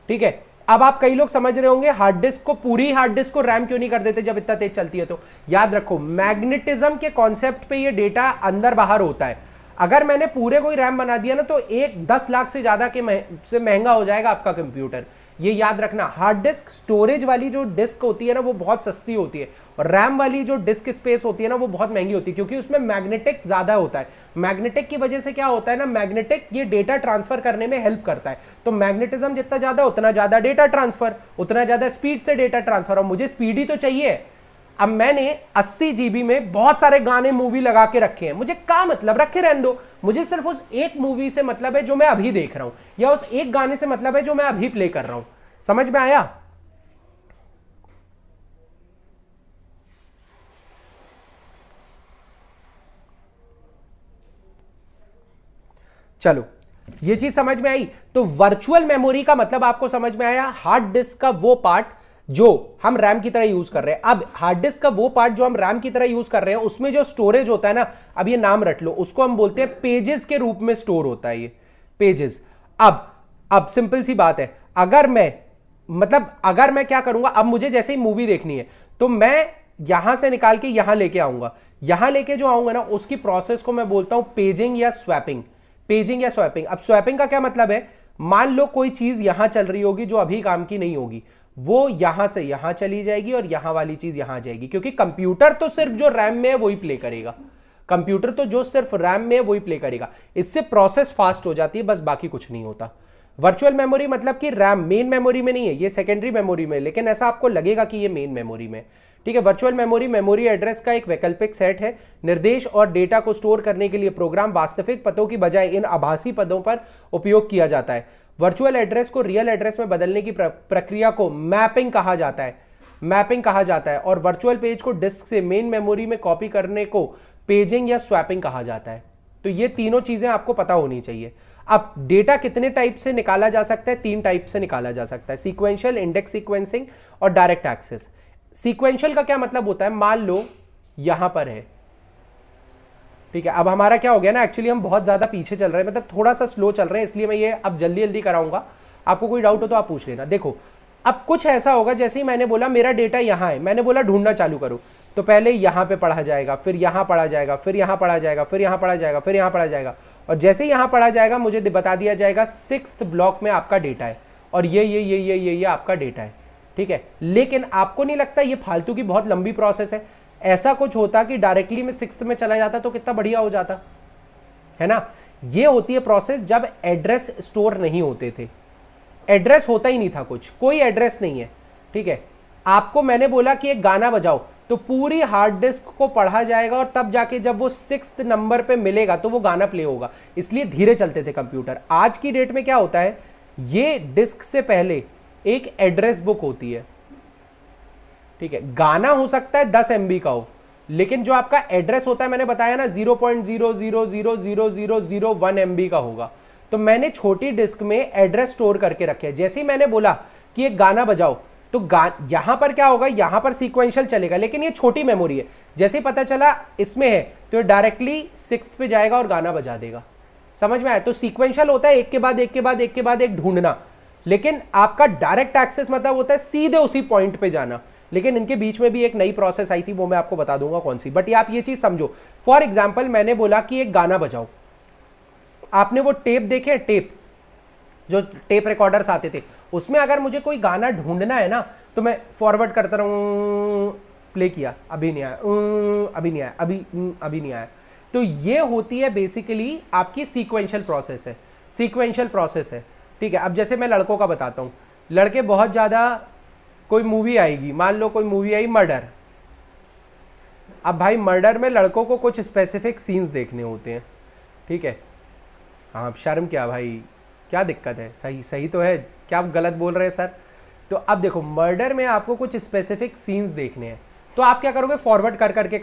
ठीक है। अब आप कई लोग समझ रहे होंगे हार्ड डिस्क को, पूरी हार्ड डिस्क को रैम क्यों नहीं कर देते जब इतना तेज चलती है। तो याद रखो, मैग्नेटिज्म के कॉन्सेप्ट पे ये डेटा अंदर बाहर होता है। अगर मैंने पूरे कोई रैम बना दिया ना तो 10 लाख से ज्यादा के से महंगा हो जाएगा आपका कंप्यूटर, ये याद रखना। हार्ड डिस्क, स्टोरेज वाली जो डिस्क होती है ना वो बहुत सस्ती होती है, और रैम वाली जो डिस्क स्पेस होती है ना वो बहुत महंगी होती है, क्योंकि उसमें मैग्नेटिक ज्यादा होता है। मैग्नेटिक की वजह से क्या होता है ना, मैग्नेटिक ये डेटा ट्रांसफर करने में हेल्प करता है। तो मैग्नेटिज्म जितना ज्यादा, उतना ज्यादा डेटा ट्रांसफर, उतना ज्यादा स्पीड से डेटा ट्रांसफर। और मुझे स्पीड ही तो चाहिए। अब मैंने 80 जीबी में बहुत सारे गाने, मूवी लगा के रखे हैं, मुझे क्या मतलब, रखे रहने दो। मुझे सिर्फ उस एक मूवी से मतलब है जो मैं अभी देख रहा हूं, या उस एक गाने से मतलब है जो मैं अभी प्ले कर रहा हूं। समझ में आया। चलो, ये चीज समझ में आई। तो वर्चुअल मेमोरी का मतलब आपको समझ में आया, हार्ड डिस्क का वो पार्ट जो हम रैम की तरह यूज कर रहे हैं। अब हार्ड डिस्क का वो पार्ट जो हम रैम की तरह यूज कर रहे हैं, उसमें जो स्टोरेज होता है ना, अब ये नाम रट लो, उसको हम बोलते हैं पेजेस के रूप में स्टोर होता है ये पेजेस। अब सिंपल सी बात है, अगर मैं क्या करूंगा, अब मुझे जैसे ही मूवी देखनी है तो मैं यहां से निकाल के यहां लेके आऊंगा, यहां लेके जो आऊंगा ना उसकी प्रोसेस को मैं बोलता हूं पेजिंग या स्वैपिंग। अब स्वैपिंग का क्या मतलब है, मान लो कोई चीज यहां चल रही होगी जो अभी काम की नहीं होगी, वो यहां से यहां चली जाएगी और यहां वाली चीज यहां आ जाएगी, क्योंकि कंप्यूटर तो सिर्फ जो रैम में है वही प्ले करेगा। इससे प्रोसेस फास्ट हो जाती है, बस बाकी कुछ नहीं होता। वर्चुअल मेमोरी मतलब कि रैम मेन मेमोरी में नहीं है, ये सेकेंडरी मेमोरी में, लेकिन ऐसा आपको लगेगा कि ये मेन मेमोरी में, ठीक है। वर्चुअल मेमोरी एड्रेस का एक वैकल्पिक सेट है। निर्देश और डेटा को स्टोर करने के लिए प्रोग्राम वास्तविक पदों की बजाय इन आभासी पदों पर उपयोग किया जाता है। वर्चुअल एड्रेस को रियल एड्रेस में बदलने की प्रक्रिया को मैपिंग कहा जाता है। मैपिंग कहा जाता है, और वर्चुअल पेज को डिस्क से मेन मेमोरी में कॉपी करने को पेजिंग या स्वैपिंग कहा जाता है। तो ये तीनों चीजें आपको पता होनी चाहिए। अब डेटा कितने टाइप से निकाला जा सकता है? 3 टाइप से निकाला जा सकता है, सीक्वेंशियल, इंडेक्स सीक्वेंसिंग और डायरेक्ट एक्सेस। सीक्वेंशियल का क्या मतलब होता है? मान लो यहां पर है, ठीक है, अब हमारा क्या हो गया ना, एक्चुअली हम बहुत ज्यादा पीछे चल रहे हैं, मतलब थोड़ा सा स्लो चल रहे हैं, इसलिए मैं ये अब जल्दी जल्दी कराऊंगा। आपको कोई डाउट हो तो आप पूछ लेना। देखो अब कुछ ऐसा होगा, जैसे ही मैंने बोला मेरा डेटा यहाँ है, मैंने बोला ढूंढना चालू करो, तो पहले यहाँ पे पढ़ा जाएगा, फिर यहाँ पढ़ा जाएगा, फिर यहाँ पढ़ा जाएगा, फिर यहाँ पढ़ा जाएगा, फिर यहाँ पढ़ा जाएगा, और जैसे ही यहाँ पढ़ा जाएगा मुझे बता दिया जाएगा 6th ब्लॉक में आपका डेटा है, और ये आपका डेटा है, ठीक है। लेकिन आपको नहीं लगता ये फालतू की बहुत लंबी प्रोसेस है? ऐसा कुछ होता कि डायरेक्टली में 6th में चला जाता तो कितना बढ़िया हो जाता, है ना। ये होती है प्रोसेस जब एड्रेस स्टोर नहीं होते थे, एड्रेस होता ही नहीं था, कुछ कोई एड्रेस नहीं है, ठीक है। आपको मैंने बोला कि एक गाना बजाओ, तो पूरी हार्ड डिस्क को पढ़ा जाएगा, और तब जाके जब वो 6th नंबर पे मिलेगा तो वो गाना प्ले होगा, इसलिए धीरे चलते थे कंप्यूटर। आज की डेट में क्या होता है, ये डिस्क से पहले एक एड्रेस बुक होती है, ठीक है। गाना हो सकता है 10 MB का हो, लेकिन जो आपका एड्रेस होता है, मैंने बताया ना 0.0000001 MB का होगा। तो मैंने छोटी डिस्क में एड्रेस स्टोर करके रखे हैं। जैसे ही मैंने बोला कि एक गाना बजाओ, तो यहां पर क्या होगा, यहां पर सीक्वेंशियल चलेगा, लेकिन ये छोटी मेमोरी है। जैसे ही पता चला इसमें है तो डायरेक्टली 6th पे जाएगा और गाना बजा देगा। समझ में आया? तो सीक्वेंशियल होता है एक के बाद एक के बाद एक के बाद एक ढूंढना, लेकिन आपका डायरेक्ट एक्सेस मतलब होता है सीधे उसी पॉइंट पे जाना। लेकिन इनके बीच में भी एक नई प्रोसेस आई थी, वो मैं आपको बता दूंगा कौन सी। बट आप ये चीज समझो, फॉर एग्जाम्पल मैंने बोला कि एक गाना बजाओ, आपने वो टेप देखे, टेप जो टेप रिकॉर्डर्स आते थे, उसमें अगर मुझे कोई गाना ढूंढना है ना, तो मैं फॉरवर्ड करता रहूं, प्ले किया, अभी नहीं आया, अभी नहीं आया, अभी नहीं आया। तो ये होती है बेसिकली आपकी सीक्वेंशियल प्रोसेस है, सीक्वेंशियल प्रोसेस है, ठीक है। अब जैसे मैं लड़कों का बताता हूं, लड़के बहुत ज्यादा, कोई मूवी आएगी, मान लो कोई मूवी आई मर्डर। अब भाई मर्डर में लड़कों को कुछ स्पेसिफिक सीन्स देखने होते हैं, ठीक है। हाँ शर्म क्या भाई, क्या दिक्कत है? सही सही तो है, क्या आप गलत बोल रहे हैं सर? तो अब देखो मर्डर में आपको कुछ स्पेसिफिक सीन्स देखने हैं, तो आप क्या करोगे, फॉरवर्ड कर करके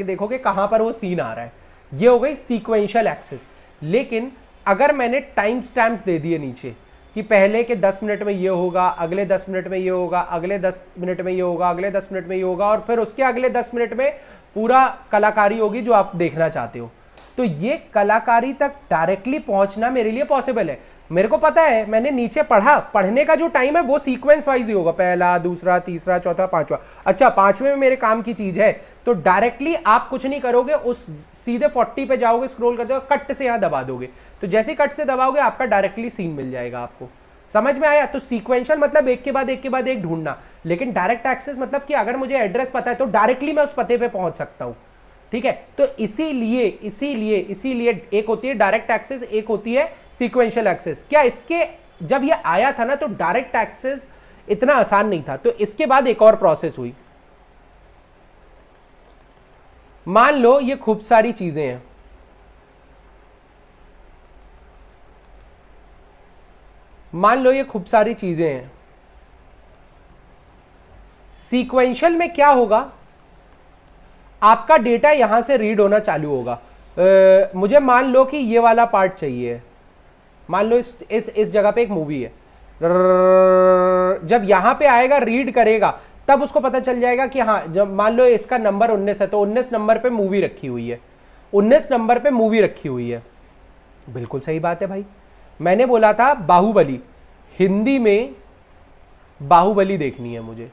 देखोगे कहां पर वो सीन आ रहा है। ये हो गई सीक्वेंशियल एक्सेस। लेकिन अगर मैंने टाइम स्टैम्प्स दे दिए नीचे कि पहले के 10 मिनट में ये होगा, अगले 10 मिनट में ये होगा, अगले 10 मिनट में ये होगा, अगले 10 मिनट में ये होगा, और फिर उसके अगले 10 मिनट में पूरा कलाकारी होगी जो आप देखना चाहते हो, तो ये कलाकारी तक डायरेक्टली पहुंचना मेरे लिए पॉसिबल है। मेरे को पता है, मैंने नीचे पढ़ा, पढ़ने का जो टाइम है वो सीक्वेंस वाइज ही होगा, पहला, दूसरा, तीसरा, चौथा, पांचवा। अच्छा 5वें में मेरे काम की चीज है, तो डायरेक्टली आप कुछ नहीं करोगे, उस सीधे 40 पे जाओगे, स्क्रॉल करते हो, कट से यहां दबा दोगे, तो जैसे ही कट से दबाओगे आपका डायरेक्टली सीन मिल जाएगा आपको। समझ में आया? तो सीक्वेंशियल मतलब एक के बाद एक के बाद एक ढूंढना, लेकिन डायरेक्ट एक्सेस मतलब कि अगर मुझे एड्रेस पता है तो डायरेक्टली मैं उस पते पे पहुंच सकता हूं, ठीक है। तो इसीलिए इसीलिए इसीलिए एक होती है डायरेक्ट एक्सेस, एक होती है सीक्वेंशियल एक्सेस। क्या इसके जब ये आया था ना, तो डायरेक्ट एक्सेस इतना आसान नहीं था, तो इसके बाद एक और प्रोसेस हुई। मान लो ये खूब सारी चीजें हैं, मान लो ये खूब सारी चीजें हैं। सीक्वेंशियल में क्या होगा, आपका डेटा यहां से रीड होना चालू होगा। मुझे मान लो कि ये वाला पार्ट चाहिए, मान लो इस जगह पे एक मूवी है, जब यहां पे आएगा रीड करेगा तब उसको पता चल जाएगा कि हाँ, जब मान लो इसका नंबर 19 है, तो 19 नंबर पे मूवी रखी हुई है, 19 नंबर पे मूवी रखी हुई है। बिल्कुल सही बात है भाई, मैंने बोला था बाहुबली, हिंदी में बाहुबली देखनी है मुझे,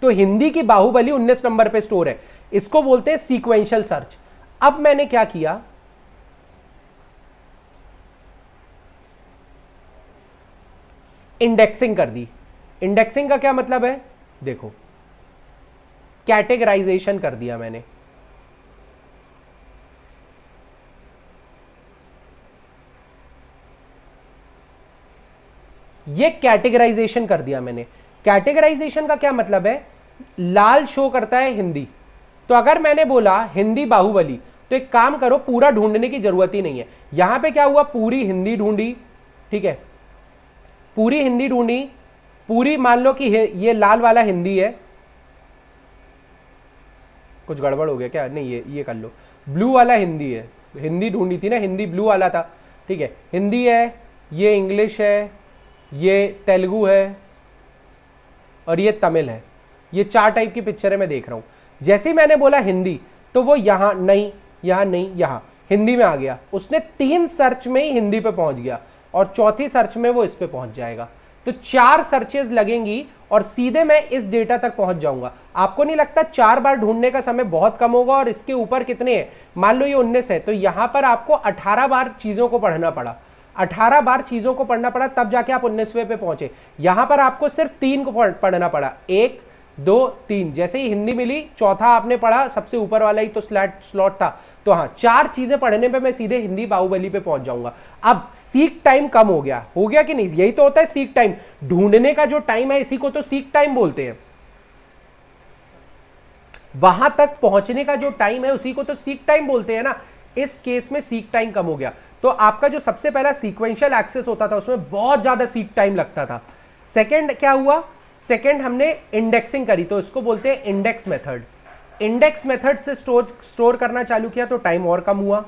तो हिंदी की बाहुबली 19 नंबर पे स्टोर है, इसको बोलते हैं सीक्वेंशियल सर्च। अब मैंने क्या किया, इंडेक्सिंग कर दी। इंडेक्सिंग का क्या मतलब है, देखो कैटेगराइजेशन कर दिया मैंने। ये कैटेगराइजेशन कर दिया मैंने। कैटेगराइजेशन का क्या मतलब है, लाल शो करता है हिंदी, तो अगर मैंने बोला हिंदी बाहुबली, तो एक काम करो, पूरा ढूंढने की जरूरत ही नहीं है। यहां पे क्या हुआ, पूरी हिंदी ढूंढी, ठीक है, पूरी हिंदी ढूंढी, पूरी मान लो कि ये लाल वाला हिंदी है, कुछ गड़बड़ हो गया क्या, नहीं ये कर लो, ब्लू वाला हिंदी है, हिंदी ढूंढी थी ना, हिंदी ब्लू वाला था, ठीक है, हिंदी है, ये इंग्लिश है, ये तेलुगु है और ये तमिल है। ये 4 टाइप की पिक्चरें मैं देख रहा हूं। जैसे ही मैंने बोला हिंदी तो वो यहां नहीं, यहां नहीं, यहां हिंदी में आ गया, उसने 3 सर्च में ही हिंदी पे पहुंच गया और चौथी सर्च में वो इस पे पहुंच जाएगा। तो 4 सर्चेस लगेंगी और सीधे मैं इस डेटा तक पहुंच जाऊंगा। आपको नहीं लगता 4 बार ढूंढने का समय बहुत कम होगा? और इसके ऊपर कितने हैं, मान लो ये 19 है, तो यहां पर आपको 18 बार चीजों को पढ़ना पड़ा, 18 बार चीजों को पढ़ना पड़ा, तब जाके आप 19वें पे पहुंचे। यहां पर आपको सिर्फ 3 को पढ़ना पड़ा, 1 2 3। जैसे ही हिंदी मिली, चौथा आपने पढ़ा, सबसे ऊपर वाला ही तो स्लॉट था, तो हाँ 4 चीजें पढ़ने पे मैं सीधे हिंदी बाहुबली पे पहुंच जाऊंगा। अब सीक टाइम कम हो गया कि नहीं? यही तो होता है सीक टाइम, ढूंढने का जो टाइम है इसी को तो सीक टाइम बोलते हैं। वहां तक पहुंचने का जो टाइम है उसी को तो सीक टाइम बोलते हैं ना। इस केस में सीक टाइम कम हो गया। तो आपका जो सबसे पहला सीक्वेंशियल एक्सेस होता था उसमें बहुत ज्यादा सीक टाइम लगता था। सेकंड क्या हुआ? सेकंड हमने इंडेक्सिंग करी, तो इसको बोलते हैं इंडेक्स मेथड। इंडेक्स मेथड से स्टोर करना चालू किया तो टाइम और कम हुआ।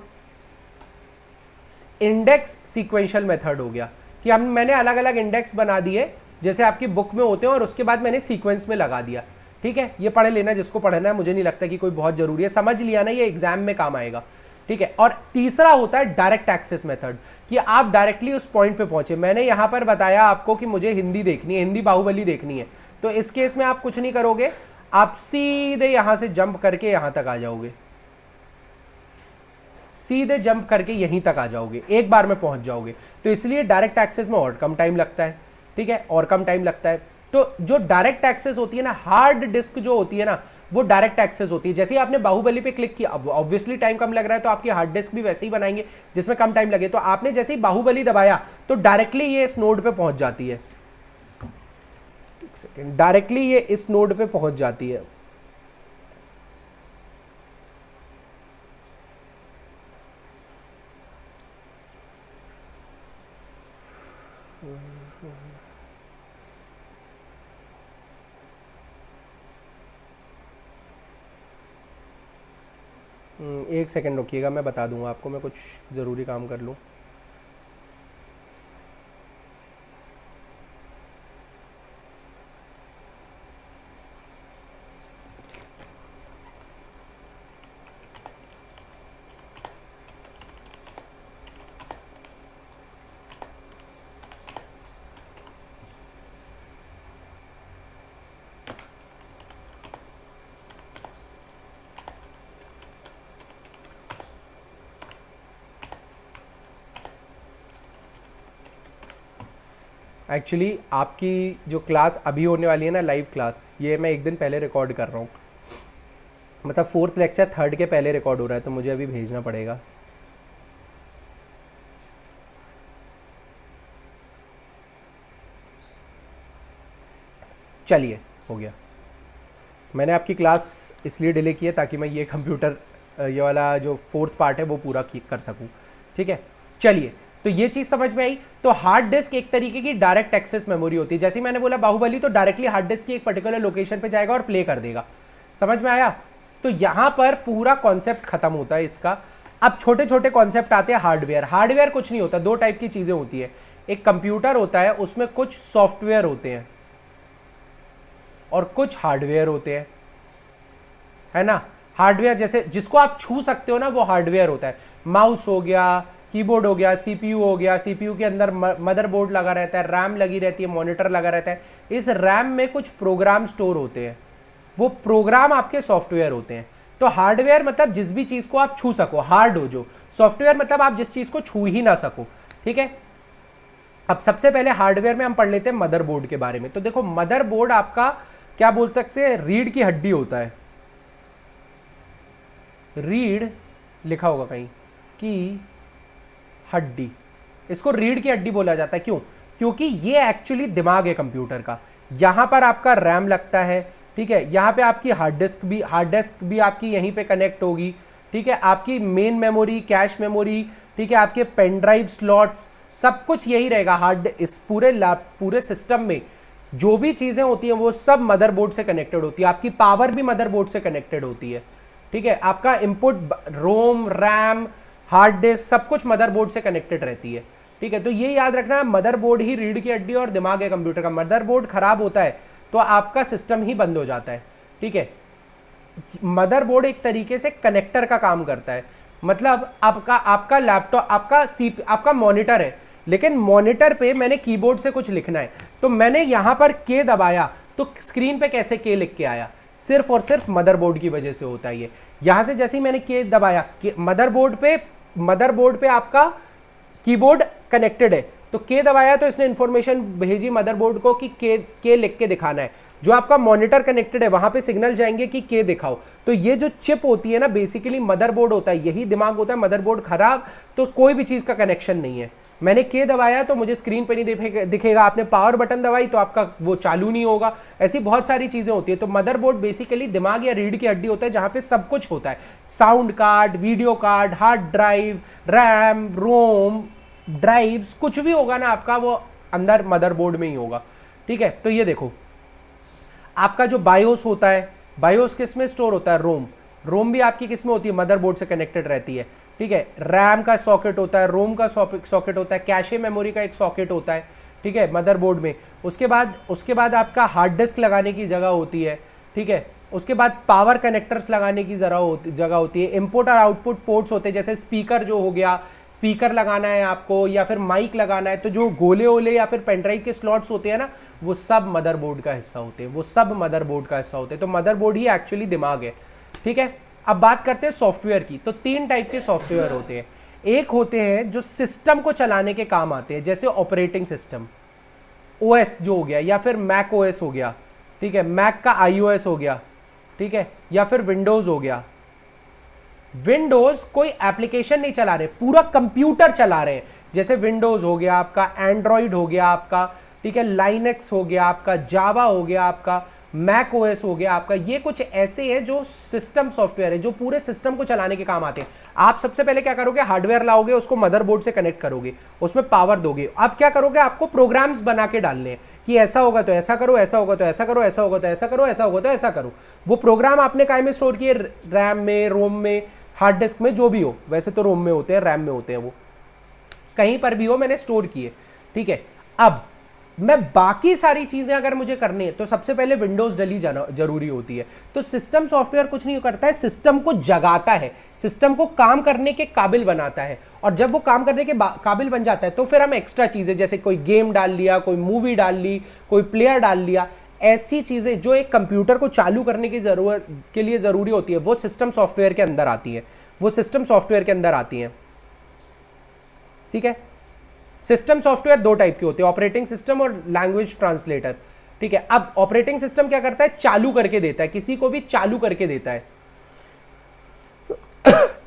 इंडेक्स सीक्वेंशियल मेथड हो गया कि मैंने अलग अलग इंडेक्स बना दिए जैसे आपकी बुक में होते हैं और उसके बाद मैंने सीक्वेंस में लगा दिया। ठीक है, ये पढ़ लेना जिसको पढ़ना है, मुझे नहीं लगता कि कोई बहुत जरूरी है, समझ लिया ना, ये एग्जाम में काम आएगा। ठीक है, और तीसरा होता है डायरेक्ट एक्सेस मेथड कि आप डायरेक्टली उस पॉइंट पे पहुंचे। मैंने यहां पर बताया आपको कि मुझे हिंदी देखनी है, हिंदी बाहुबली देखनी है, तो इस केस में आप कुछ नहीं करोगे, आप सीधे यहां से जंप करके यहां तक आ जाओगे, सीधे जंप करके यहीं तक आ जाओगे, एक बार में पहुंच जाओगे। तो इसलिए डायरेक्ट एक्सेस में और कम टाइम लगता है। ठीक है, और कम टाइम लगता है। तो जो डायरेक्ट एक्सेस होती है ना, हार्ड डिस्क जो होती है ना, वो डायरेक्ट एक्सेस होती है। जैसे ही आपने बाहुबली पे क्लिक किया, अब ऑब्वियसली टाइम कम लग रहा है तो आपकी हार्ड डिस्क भी वैसे ही बनाएंगे जिसमें कम टाइम लगे। तो आपने जैसे ही बाहुबली दबाया तो डायरेक्टली ये इस नोड पे पहुंच जाती है, एक सेकेंड, डायरेक्टली ये इस नोड पे पहुंच जाती है। एक सेकंड रुकिएगा, मैं बता दूंगा आपको, मैं कुछ ज़रूरी काम कर लूँ। एक्चुअली आपकी जो क्लास अभी होने वाली है ना, लाइव क्लास, ये मैं एक दिन पहले रिकॉर्ड कर रहा हूँ, मतलब 4th लेक्चर 3rd के पहले रिकॉर्ड हो रहा है, तो मुझे अभी भेजना पड़ेगा। चलिए, हो गया। मैंने आपकी क्लास इसलिए डिले की है ताकि मैं ये कंप्यूटर, ये वाला जो 4th पार्ट है वो पूरा कर सकूँ। ठीक है, चलिए, तो ये चीज समझ में आई। तो हार्ड डिस्क एक तरीके की डायरेक्ट एक्सेस मेमोरी होती है। जैसे ही मैंने बोला बाहुबली, तो डायरेक्टली हार्ड डिस्क की एक पर्टिकुलर लोकेशन पे जाएगा और प्ले कर देगा। समझ में आया? तो यहां पर पूरा कॉन्सेप्ट खत्म होता है इसका। अब छोटे छोटे कॉन्सेप्ट आते हैं हार्डवेयर। हार्डवेयर कुछ नहीं होता, 2 टाइप की चीजें होती है। एक कंप्यूटर होता है, उसमें कुछ सॉफ्टवेयर होते हैं और कुछ हार्डवेयर होते हैं, है ना। हार्डवेयर जैसे जिसको आप छू सकते हो ना, वो हार्डवेयर होता है। माउस हो गया, कीबोर्ड हो गया, सीपीयू हो गया, सीपीयू के अंदर मदरबोर्ड लगा रहता है, रैम लगी रहती है, मॉनिटर लगा रहता है। इस रैम में कुछ प्रोग्राम स्टोर होते हैं, वो प्रोग्राम आपके सॉफ्टवेयर होते हैं। तो हार्डवेयर मतलब जिस भी चीज को आप छू सको, हार्ड हो जो। सॉफ्टवेयर मतलब आप जिस चीज को छू ही ना सको। ठीक है, अब सबसे पहले हार्डवेयर में हम पढ़ लेते हैं मदरबोर्ड के बारे में। तो देखो, मदरबोर्ड आपका क्या बोल सकते हैं, रीढ़ की हड्डी होता है। रीढ़ लिखा होगा कहीं की हड्डी, इसको रीढ़ की हड्डी बोला जाता है। क्यों? क्योंकि ये एक्चुअली दिमाग है कंप्यूटर का। यहां पर आपका रैम लगता है, ठीक है, यहां पे आपकी हार्ड डिस्क भी आपकी यहीं पे कनेक्ट होगी। ठीक है, आपकी मेन मेमोरी, कैश मेमोरी, ठीक है, आपके पेन ड्राइव स्लॉट्स, सब कुछ यही रहेगा। हार्ड इस पूरे सिस्टम में जो भी चीजें होती हैं वो सब मदरबोर्ड से कनेक्टेड होती है, आपकी पावर भी मदरबोर्ड से कनेक्टेड होती है, ठीक है। आपका इनपुट रोम, रैम, हार्ड डिस्क सब कुछ मदरबोर्ड से कनेक्टेड रहती है, ठीक है। तो ये याद रखना, मदरबोर्ड ही रीढ़ की हड्डी और दिमाग है कंप्यूटर का। मदरबोर्ड खराब होता है तो आपका सिस्टम ही बंद हो जाता है, ठीक है। मदरबोर्ड एक तरीके से कनेक्टर का काम करता है, मतलब आपका लैपटॉप, आपका मॉनिटर है, लेकिन मॉनिटर पे मैंने कीबोर्ड से कुछ लिखना है, तो मैंने यहां पर के दबाया तो स्क्रीन पे कैसे के लिख के आया, सिर्फ और सिर्फ मदरबोर्ड की वजह से होता है ये। यहां से जैसे ही मैंने के दबाया, मदरबोर्ड पे आपका कीबोर्ड कनेक्टेड है, तो के दबाया तो इसने इंफॉर्मेशन भेजी मदरबोर्ड को कि के लिख के दिखाना है। जो आपका मॉनिटर कनेक्टेड है वहां पे सिग्नल जाएंगे कि के दिखाओ। तो ये जो चिप होती है ना, बेसिकली मदरबोर्ड होता है, यही दिमाग होता है। मदरबोर्ड खराब तो कोई भी चीज का कनेक्शन नहीं है। मैंने के दबाया तो मुझे स्क्रीन पे नहीं दिखेगा, आपने पावर बटन दबाई तो आपका वो चालू नहीं होगा। ऐसी बहुत सारी चीजें होती है। तो मदरबोर्ड बेसिकली दिमाग या रीढ़ की हड्डी होता है, जहां पे सब कुछ होता है, sound card, video card, hard drive, RAM, ROM, drives, कुछ भी होगा ना आपका वो अंदर मदरबोर्ड में ही होगा, ठीक है। तो ये देखो, आपका जो बायोस होता है, बायोस किस में स्टोर होता है, रोम। रोम भी आपकी किस में होती है, मदरबोर्ड से कनेक्टेड रहती है, ठीक है। रैम का सॉकेट होता है, रोम का सॉकेट होता है, कैशे मेमोरी का एक सॉकेट होता है, ठीक है, मदरबोर्ड में। उसके बाद आपका हार्ड डिस्क लगाने की जगह होती है, ठीक है। उसके बाद पावर कनेक्टर्स लगाने की जगह होती है। इनपुट और आउटपुट पोर्ट्स होते हैं, जैसे स्पीकर जो हो गया, स्पीकर लगाना है आपको या फिर माइक लगाना है, तो जो गोले ओले या फिर पेनड्राइव के स्लॉट्स होते हैं ना, वो सब मदरबोर्ड का हिस्सा होते हैं, वो सब मदरबोर्ड का हिस्सा होते हैं। तो मदरबोर्ड ही एक्चुअली दिमाग है, ठीक है। अब बात करते हैं सॉफ्टवेयर की। तो 3 टाइप के सॉफ्टवेयर होते हैं। एक होते हैं जो सिस्टम को चलाने के काम आते हैं, जैसे ऑपरेटिंग सिस्टम, ओएस जो हो गया, या फिर मैक ओएस हो गया, ठीक है, मैक का आईओएस हो गया, ठीक है, या फिर विंडोज हो गया। विंडोज कोई एप्लीकेशन नहीं चला रहे, पूरा कंप्यूटर चला रहे हैं। जैसे विंडोज हो गया आपका, एंड्रॉइड हो गया आपका, ठीक है, लाइनेक्स हो गया आपका, जावा हो गया आपका, मैक ओएस हो गया आपका। ये कुछ ऐसे हैं जो सिस्टम सॉफ्टवेयर है, जो पूरे सिस्टम को चलाने के काम आते हैं। आप सबसे पहले क्या करोगे, हार्डवेयर लाओगे, उसको मदरबोर्ड से कनेक्ट करोगे, उसमें पावर दोगे। अब क्या करोगे, आपको प्रोग्राम्स बना के डालने हैं कि ऐसा होगा तो ऐसा करो, ऐसा होगा तो ऐसा करो, ऐसा होगा तो ऐसा करो, ऐसा होगा तो ऐसा करो। वो प्रोग्राम आपने काय में स्टोर किए, रैम में, रोम में, हार्ड डिस्क में, जो भी हो। वैसे तो रोम में होते हैं, रैम में होते हैं, वो कहीं पर भी हो, मैंने स्टोर किए, ठीक है। अब मैं बाकी सारी चीजें अगर मुझे करनी है तो सबसे पहले विंडोज डली जाना जरूरी होती है। तो सिस्टम सॉफ्टवेयर कुछ नहीं करता है, सिस्टम को जगाता है, सिस्टम को काम करने के काबिल बनाता है। और जब वो काम करने के काबिल बन जाता है तो फिर हम एक्स्ट्रा चीजें, जैसे कोई गेम डाल लिया, कोई मूवी डाल ली, कोई प्लेयर डाल लिया, ऐसी चीजें जो एक कंप्यूटर को चालू करने की जरूरत के लिए जरूरी होती है, वो सिस्टम सॉफ्टवेयर के अंदर आती है, वो सिस्टम सॉफ्टवेयर के अंदर आती है, ठीक है। सिस्टम सॉफ्टवेयर 2 टाइप के होते हैं, ऑपरेटिंग सिस्टम और लैंग्वेज ट्रांसलेटर, ठीक है। अब ऑपरेटिंग सिस्टम क्या करता है, चालू करके देता है, किसी को भी चालू करके देता है,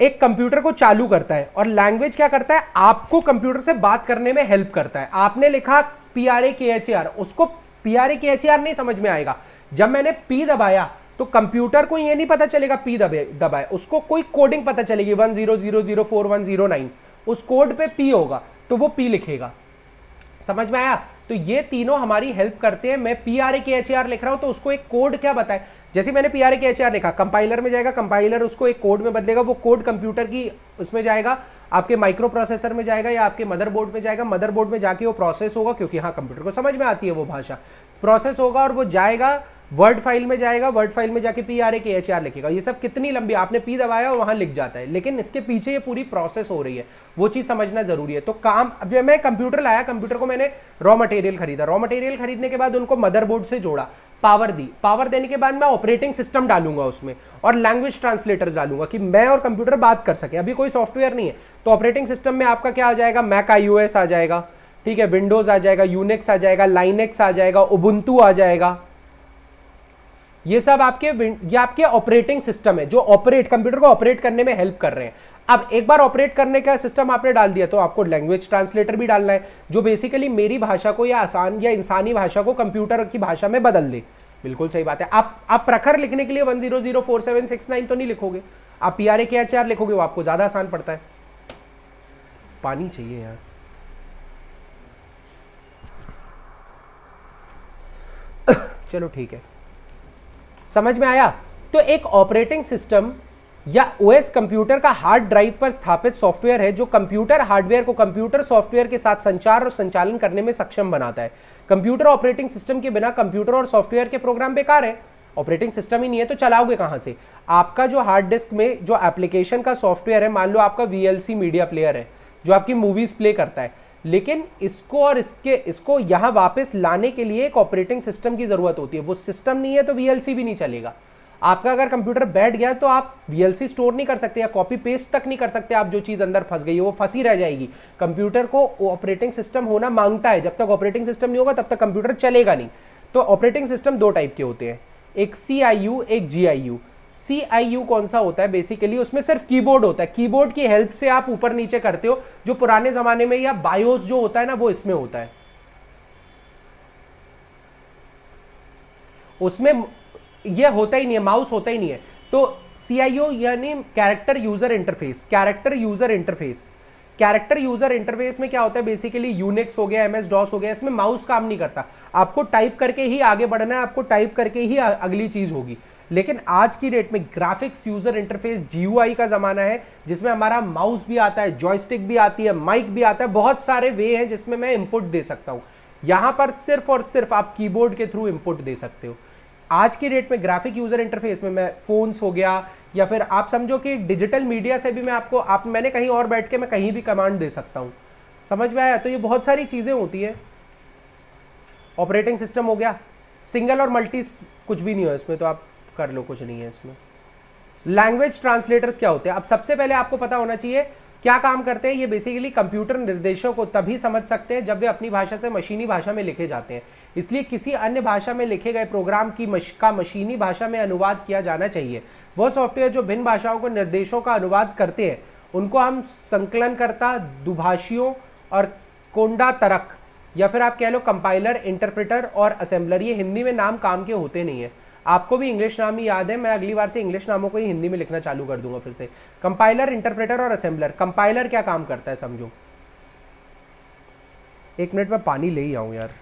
एक कंप्यूटर को चालू करता है। और लैंग्वेज क्या करता है, आपको कंप्यूटर से बात करने में हेल्प करता है। आपने लिखा PRAKHAR, उसको PRAKHAR नहीं समझ में आएगा। जब मैंने P दबाया तो कंप्यूटर को ये नहीं पता चलेगा P दबाए, उसको कोई कोडिंग पता चलेगी 10004109, उस कोड पे P होगा तो वो P लिखेगा। समझ में आया? तो ये तीनों हमारी हेल्प करते हैं। मैं PRAKHAR लिख रहा हूं तो उसको एक कोड क्या बताए, जैसे मैंने PRAKHAR लिखा, कंपाइलर में जाएगा, कंपाइलर उसको एक कोड में बदलेगा, वो कोड कंप्यूटर की उसमें जाएगा, आपके माइक्रो प्रोसेसर में जाएगा या आपके मदरबोर्ड में जाएगा। मदरबोर्ड में जाके वो प्रोसेस होगा, क्योंकि हाँ कंप्यूटर को समझ में आती है वो भाषा, प्रोसेस होगा और वो जाएगा वर्ड फाइल में, जाएगा वर्ड फाइल में जाके PRAKHAR लिखेगा। ये सब कितनी लंबी, आपने P दबाया और वहां लिख जाता है, लेकिन इसके पीछे ये पूरी प्रोसेस हो रही है, वो चीज समझना जरूरी है। तो काम, अब मैं कंप्यूटर लाया, कंप्यूटर को मैंने रॉ मटेरियल खरीदा, रॉ मटेरियल खरीदने के बाद उनको मदरबोर्ड से जोड़ा, पावर दी, पावर देने के बाद मैं ऑपरेटिंग सिस्टम डालूंगा उसमें और लैंग्वेज ट्रांसलेटर्स डालूंगा कि मैं और कंप्यूटर बात कर सके। अभी कोई सॉफ्टवेयर नहीं है, तो ऑपरेटिंग सिस्टम में आपका क्या आ जाएगा, मैक iOS आ जाएगा, ठीक है, विंडोज आ जाएगा, यूनिक्स आ जाएगा, लाइनेक्स आ जाएगा, उबुंटू आ जाएगा। ये सब आपके ऑपरेटिंग सिस्टम है जो कंप्यूटर को ऑपरेट करने में हेल्प कर रहे हैं। अब एक बार ऑपरेट करने का सिस्टम आपने डाल दिया तो आपको लैंग्वेज ट्रांसलेटर भी डालना है, जो बेसिकली मेरी भाषा को या आसान या इंसानी भाषा को कंप्यूटर की भाषा में बदल दे। बिल्कुल सही बात है। आप प्रखर लिखने के लिए 100476 तो नहीं लिखोगे, आप PRAKHAR लिखोगे, वो आपको ज्यादा आसान पड़ता है। पानी चाहिए यार। चलो ठीक है, समझ में आया। तो एक ऑपरेटिंग सिस्टम या ओएस कंप्यूटर का हार्ड ड्राइव पर स्थापित सॉफ्टवेयर है जो कंप्यूटर हार्डवेयर को कंप्यूटर सॉफ्टवेयर के साथ संचार और संचालन करने में सक्षम बनाता है। कंप्यूटर ऑपरेटिंग सिस्टम के बिना कंप्यूटर और सॉफ्टवेयर के प्रोग्राम बेकार है। ऑपरेटिंग सिस्टम ही नहीं है तो चलाओगे कहां से? आपका जो हार्ड डिस्क में जो एप्लीकेशन का सॉफ्टवेयर है, मान लो आपका वीएलसी मीडिया प्लेयर है जो आपकी मूवीज प्ले करता है, लेकिन इसको और इसको यहां वापस लाने के लिए एक ऑपरेटिंग सिस्टम की जरूरत होती है। वो सिस्टम नहीं है तो वीएलसी भी नहीं चलेगा। आपका अगर कंप्यूटर बैठ गया तो आप वीएलसी स्टोर नहीं कर सकते या कॉपी पेस्ट तक नहीं कर सकते। आप जो चीज अंदर फंस गई है वो फंसी रह जाएगी। कंप्यूटर को ऑपरेटिंग सिस्टम होना मांगता है, जब तक ऑपरेटिंग सिस्टम नहीं होगा तब तक कंप्यूटर चलेगा नहीं। तो ऑपरेटिंग सिस्टम दो टाइप के होते हैं, एक CIU एक GIU। CIU कौन सा होता है? बेसिकली उसमें सिर्फ कीबोर्ड होता है, कीबोर्ड की हेल्प से आप ऊपर नीचे करते हो, जो पुराने जमाने में या बायोस जो होता है ना वो इसमें होता है। उसमें ये होता ही नहीं है, माउस होता ही नहीं है। तो CIO यानी character user interface. Character user interface, character user interface में क्या होता है? बेसिकली यूनिक्स हो गया, MS DOS हो गया, इसमें माउस काम नहीं करता। आपको टाइप करके ही आगे बढ़ना है, आपको टाइप करके ही अगली चीज होगी। लेकिन आज की डेट में ग्राफिक्स यूजर इंटरफेस GUI का जमाना है, जिसमें हमारा माउस भी आता है, जॉयस्टिक भी आती है, माइक भी आता है, बहुत सारे वे हैं जिसमें मैं इंपुट दे सकता हूं। यहां पर सिर्फ और सिर्फ आप कीबोर्ड के थ्रू इंपुट दे सकते हो। आज की डेट में ग्राफिक यूजर इंटरफेस में मैं फोन्स हो गया या फिर आप समझो कि डिजिटल मीडिया से भी मैं आपको मैंने कहीं और बैठ के मैं कहीं भी कमांड दे सकता हूं। समझ में आया? तो ये बहुत सारी चीजें होती है। ऑपरेटिंग सिस्टम हो गया, सिंगल और मल्टी कुछ भी नहीं हो इसमें, तो आप कर लो, कुछ नहीं है इसमें। लैंग्वेज ट्रांसलेटर्स क्या होते हैं? अब सबसे पहले आपको पता होना चाहिए क्या काम करते हैं। ये बेसिकली कंप्यूटर निर्देशों को तभी समझ सकते हैं जब वे अपनी भाषा से मशीनी भाषा में लिखे जाते हैं। इसलिए किसी अन्य भाषा में लिखे गए प्रोग्राम का मशीनी भाषा में अनुवाद किया जाना चाहिए। वह सॉफ्टवेयर जो भिन्न भाषाओं को निर्देशों का अनुवाद करते हैं उनको हम संकलनकर्ता, दुभाषियों और कोंडा तरक या फिर आप कह लो कंपाइलर, इंटरप्रेटर और असेंबलर। ये हिंदी में नाम काम के होते नहीं है। आपको भी इंग्लिश नाम ही याद है, मैं अगली बार से इंग्लिश नामों को ही हिंदी में लिखना चालू कर दूंगा फिर से। कंपाइलर, इंटरप्रेटर और असेंबलर। कंपाइलर क्या काम करता है समझो। एक मिनट में पानी ले ही आऊं यार।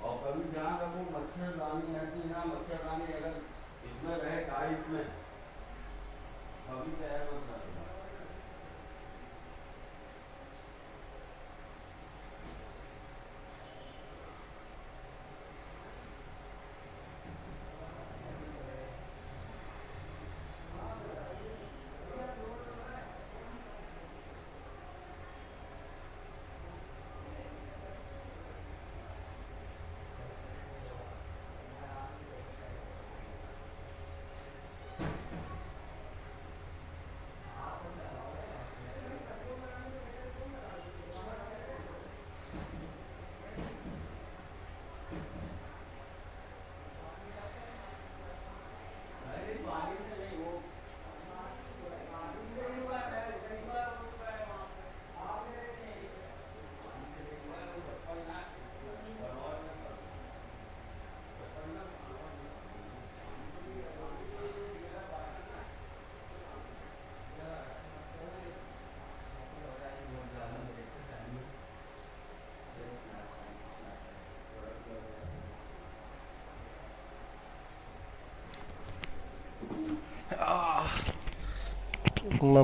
और कभी ध्यान रखो मच्छरदानी है कि ना, मच्छरदानी अगर इसमें रहे टाइट में, कभी पैर मत रखना।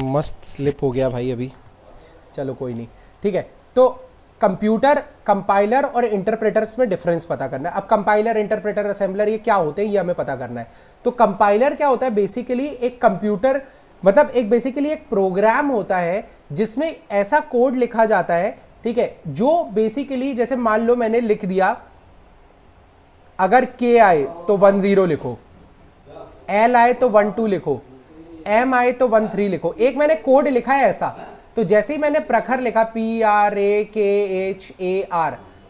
मस्त स्लिप हो गया भाई अभी। चलो कोई नहीं, ठीक है। तो कंप्यूटर कंपाइलर और इंटरप्रेटर्स में डिफरेंस पता करना है। अब कंपाइलर, इंटरप्रेटर, असेंबलर ये क्या होते हैं ये हमें पता करना है। तो कंपाइलर क्या होता है, बेसिकली एक कंप्यूटर, मतलब एक बेसिकली एक प्रोग्राम होता है जिसमें ऐसा कोड लिखा जाता है, ठीक है, जो बेसिकली जैसे मान लो मैंने लिख दिया, अगर के आए तो 10 लिखो, एल आए तो 12 लिखो, एम आए तो 13 लिखो। एक मैंने कोड लिखा है ऐसा, तो जैसे ही मैंने प्रखर लिखा PRAKHAR,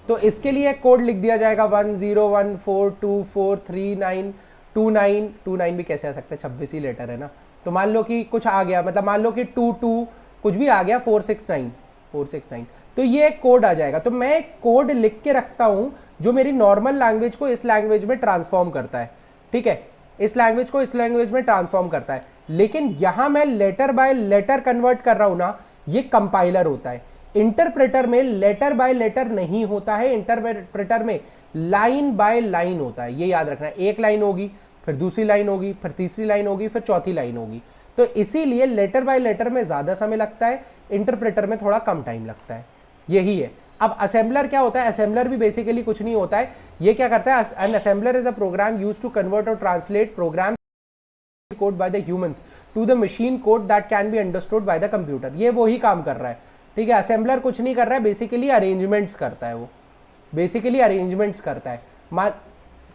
तो इसके लिए कोड लिख दिया जाएगा 1014243929 भी कैसे आ सकता है, 26 ही लेटर है ना। तो मान लो कि कुछ आ गया, मतलब मान लो कि 22 कुछ भी आ गया, 469 तो ये एक कोड आ जाएगा। तो मैं एक कोड लिख के रखता हूं जो मेरी नॉर्मल लैंग्वेज को इस लैंग्वेज में ट्रांसफॉर्म करता है, ठीक है, इस लैंग्वेज को इस लैंग्वेज में ट्रांसफॉर्म करता है। लेकिन यहां मैं लेटर बाय लेटर कन्वर्ट कर रहा हूं ना, ये कंपाइलर होता है। इंटरप्रेटर में लेटर बाय लेटर नहीं होता है, इंटरप्रेटर में लाइन बाय लाइन होता है। ये याद रखना है, एक लाइन होगी, फिर दूसरी लाइन होगी, फिर तीसरी लाइन होगी, फिर चौथी लाइन होगी। तो इसीलिए लेटर बाय लेटर में ज्यादा समय लगता है, इंटरप्रेटर में थोड़ा कम टाइम लगता है, यही है। अब असेंबलर क्या होता है, असेंबलर भी बेसिकली कुछ नहीं होता है। ये क्या करता है, an assembler is a program used to convert और translate program code by the humans to the machine code that can be understood by the computer. ये वही काम कर रहा है, ठीक है। असेंबलर कुछ नहीं कर रहा है, बेसिकली अरेंजमेंट्स करता है, वो बेसिकली अरेंजमेंट्स करता है, मान,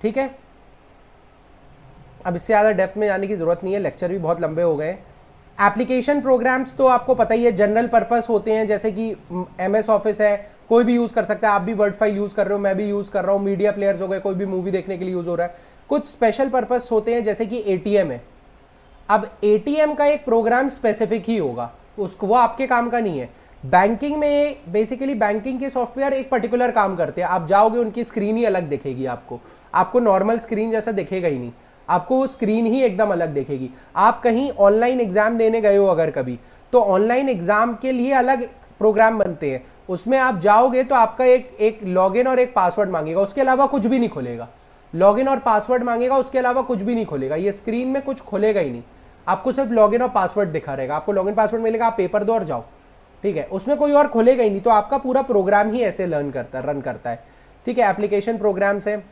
ठीक है। अब इससे ज़्यादा डेप्थ में जाने की जरूरत नहीं है, लेक्चर भी बहुत लंबे हो गए। एप्लीकेशन प्रोग्राम्स तो आपको पता ही है, जनरल पर्पस होते हैं, जैसे कि MS ऑफिस है, कोई भी यूज़ कर सकता है। आप भी वर्ड फाइल यूज़ कर रहे हो, मैं भी यूज़ कर रहा हूँ, मीडिया प्लेयर्स हो गए, कोई भी मूवी देखने के लिए यूज़ हो रहा है। कुछ स्पेशल पर्पस होते हैं, जैसे कि ATM है। अब ATM का एक प्रोग्राम स्पेसिफिक ही होगा, उसको वो आपके काम का नहीं है। बैंकिंग में बेसिकली बैंकिंग के सॉफ्टवेयर एक पर्टिकुलर काम करते हैं। आप जाओगे उनकी स्क्रीन ही अलग दिखेगी, आपको नॉर्मल स्क्रीन जैसा दिखेगा ही नहीं, आपको वो स्क्रीन ही एकदम अलग दिखेगी। आप कहीं ऑनलाइन एग्जाम देने गए हो अगर कभी, तो ऑनलाइन एग्जाम के लिए अलग प्रोग्राम बनते हैं, उसमें आप जाओगे तो आपका एक लॉगिन और एक पासवर्ड मांगेगा, उसके अलावा कुछ भी नहीं खुलेगा। लॉगिन और पासवर्ड मांगेगा, उसके अलावा कुछ भी नहीं खुलेगा, ये स्क्रीन में कुछ खुलेगा ही नहीं, आपको सिर्फ लॉगिन और पासवर्ड दिखा रहेगा। आपको लॉगिन पासवर्ड मिलेगा, आप पेपर दो और जाओ, ठीक है, उसमें कोई और खुलेगा ही नहीं। तो आपका पूरा प्रोग्राम ही ऐसे रन करता है, ठीक है। एप्लीकेशन प्रोग्राम्स है।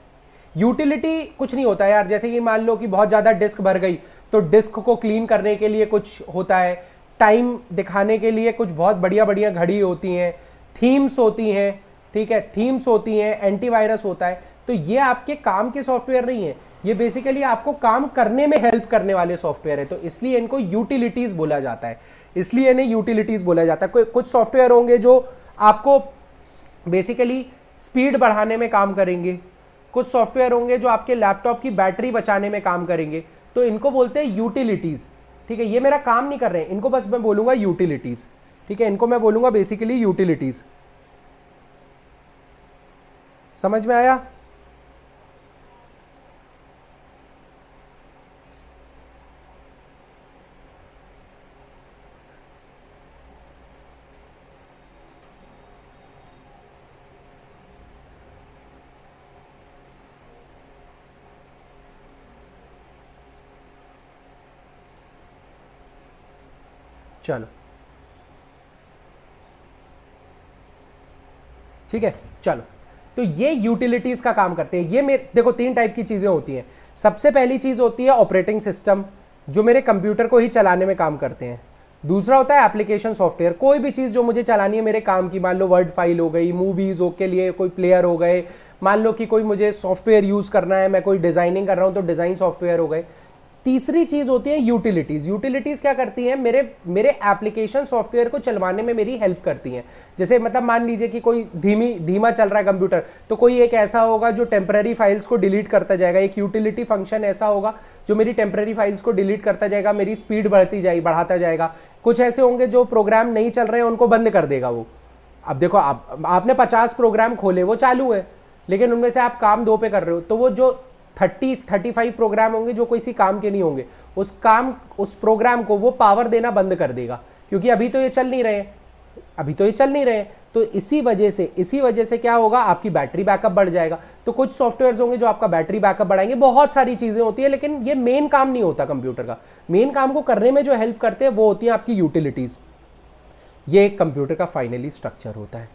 यूटिलिटी कुछ नहीं होता यार, जैसे कि मान लो कि बहुत ज़्यादा डिस्क भर गई, तो डिस्क को क्लीन करने के लिए कुछ होता है, टाइम दिखाने के लिए कुछ बहुत बढ़िया बढ़िया घड़ी होती हैं, थीम्स होती हैं, ठीक है, थीम्स होती हैं, एंटीवायरस होता है। तो ये आपके काम के सॉफ्टवेयर नहीं है, ये बेसिकली आपको काम करने में हेल्प करने वाले सॉफ्टवेयर है, तो इसलिए इनको यूटिलिटीज बोला जाता है, इसलिए इन्हें यूटिलिटीज बोला जाता है। कुछ सॉफ्टवेयर होंगे जो आपको बेसिकली स्पीड बढ़ाने में काम करेंगे, कुछ सॉफ्टवेयर होंगे जो आपके लैपटॉप की बैटरी बचाने में काम करेंगे, तो इनको बोलते हैं यूटिलिटीज, ठीक है। ये मेरा काम नहीं कर रहे हैं, इनको बस मैं बोलूंगा यूटिलिटीज, ठीक है, इनको मैं बोलूंगा बेसिकली यूटिलिटीज। समझ में आया? चलो ठीक है, चलो तो ये यूटिलिटीज का काम करते हैं। ये मेरे देखो 3 टाइप की चीजें होती हैं। सबसे पहली चीज होती है ऑपरेटिंग सिस्टम, जो मेरे कंप्यूटर को ही चलाने में काम करते हैं। दूसरा होता है एप्लीकेशन सॉफ्टवेयर, कोई भी चीज जो मुझे चलानी है मेरे काम की, मान लो वर्ड फाइल हो गई, मूवीज के लिए कोई प्लेयर हो गए, मान लो कि कोई मुझे सॉफ्टवेयर यूज करना है, मैं कोई डिजाइनिंग कर रहा हूं तो डिजाइन सॉफ्टवेयर हो गए। तीसरी चीज होती है यूटिलिटीज। यूटिलिटीज क्या करती हैं, मेरे एप्लीकेशन सॉफ्टवेयर को चलवाने में मेरी हेल्प करती हैं। जैसे मतलब मान लीजिए कि कोई धीमा चल रहा है कंप्यूटर, तो कोई एक ऐसा होगा जो टेम्पररी फाइल्स को डिलीट करता जाएगा, एक यूटिलिटी फंक्शन ऐसा होगा जो मेरी टेम्पररी फाइल्स को डिलीट करता जाएगा, मेरी स्पीड बढ़ाता जाएगा। कुछ ऐसे होंगे जो प्रोग्राम नहीं चल रहे हैं उनको बंद कर देगा वो। अब देखो आपने 50 प्रोग्राम खोले, वो चालू है, लेकिन उनमें से आप काम 2 पे कर रहे हो, तो वो जो 35 प्रोग्राम होंगे जो किसी काम के नहीं होंगे, उस प्रोग्राम को वो पावर देना बंद कर देगा, क्योंकि अभी तो ये चल नहीं रहे हैं। तो इसी वजह से क्या होगा, आपकी बैटरी बैकअप बढ़ जाएगा। तो कुछ सॉफ्टवेयर्स होंगे जो आपका बैटरी बैकअप बढ़ाएंगे, बहुत सारी चीजें होती है, लेकिन ये मेन काम नहीं होता कंप्यूटर का। मेन काम को करने में जो हेल्प करते हैं वो होती है आपकी यूटिलिटीज। ये एक कंप्यूटर का फाइनली स्ट्रक्चर होता है।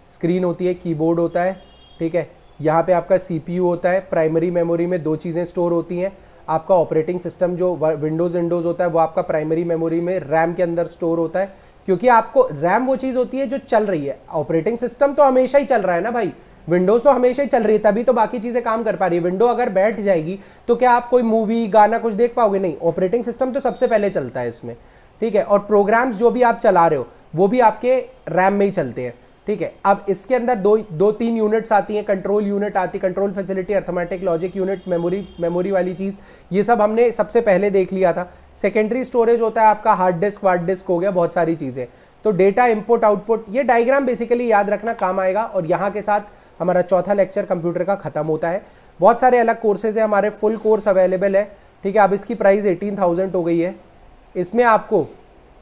स्क्रीन होती है, कीबोर्ड होता है, ठीक है, यहाँ पे आपका सीपीयू होता है, प्राइमरी मेमोरी में 2 चीज़ें स्टोर होती हैं। आपका ऑपरेटिंग सिस्टम जो विंडोज़ होता है वो आपका प्राइमरी मेमोरी में रैम के अंदर स्टोर होता है, क्योंकि आपको रैम वो चीज़ होती है जो चल रही है। ऑपरेटिंग सिस्टम तो हमेशा ही चल रहा है ना भाई, विंडोज़ तो हमेशा ही चल रही है, तभी तो बाकी चीज़ें काम कर पा रही है। विंडो अगर बैठ जाएगी तो क्या आप कोई मूवी गाना कुछ देख पाओगे? नहीं, ऑपरेटिंग सिस्टम तो सबसे पहले चलता है इसमें, ठीक है। और प्रोग्राम्स जो भी आप चला रहे हो वो भी आपके रैम में ही चलते हैं, ठीक है। अब इसके अंदर 2-3 यूनिट्स आती हैं, कंट्रोल यूनिट आती है, control facility, arithmetic, logic unit, memory वाली चीज़, ये सब हमने सबसे पहले देख लिया था। सेकेंडरी स्टोरेज होता है आपका हार्ड डिस्क, वार्ड डिस्क हो गया, बहुत सारी चीज़ें। तो डेटा इनपुट आउटपुट, ये डायग्राम बेसिकली याद रखना काम आएगा। और यहाँ के साथ हमारा चौथा लेक्चर कंप्यूटर का खत्म होता है। बहुत सारे अलग कोर्सेज हैं, हमारे फुल कोर्स अवेलेबल है, ठीक है। अब इसकी प्राइस 18,000 हो गई है। इसमें आपको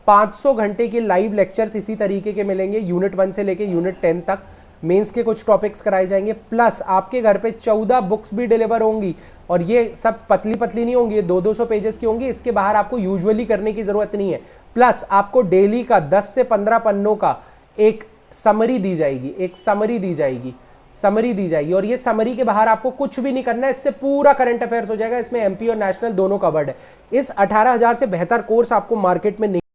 500 घंटे के लाइव लेक्चर्स इसी तरीके के मिलेंगे, यूनिट 1 से लेके यूनिट 10 तक। मेंस के कुछ टॉपिक्स कराए जाएंगे, प्लस आपके घर पे 14 बुक्स भी डिलीवर होंगी। और ये सब पतली पतली नहीं होंगी, ये 200-200 पेजेस की होंगी। इसके बाहर आपको यूजुअली करने की जरूरत नहीं है। प्लस आपको डेली का 10 से 15 पन्नों का एक समरी दी जाएगी, और ये समरी के बाहर आपको कुछ भी नहीं करना है। इससे पूरा करंट अफेयर्स हो जाएगा। इसमें एमपी और नेशनल दोनों कवर्ड है। इस 18,000 से बेहतर कोर्स आपको मार्केट में नहीं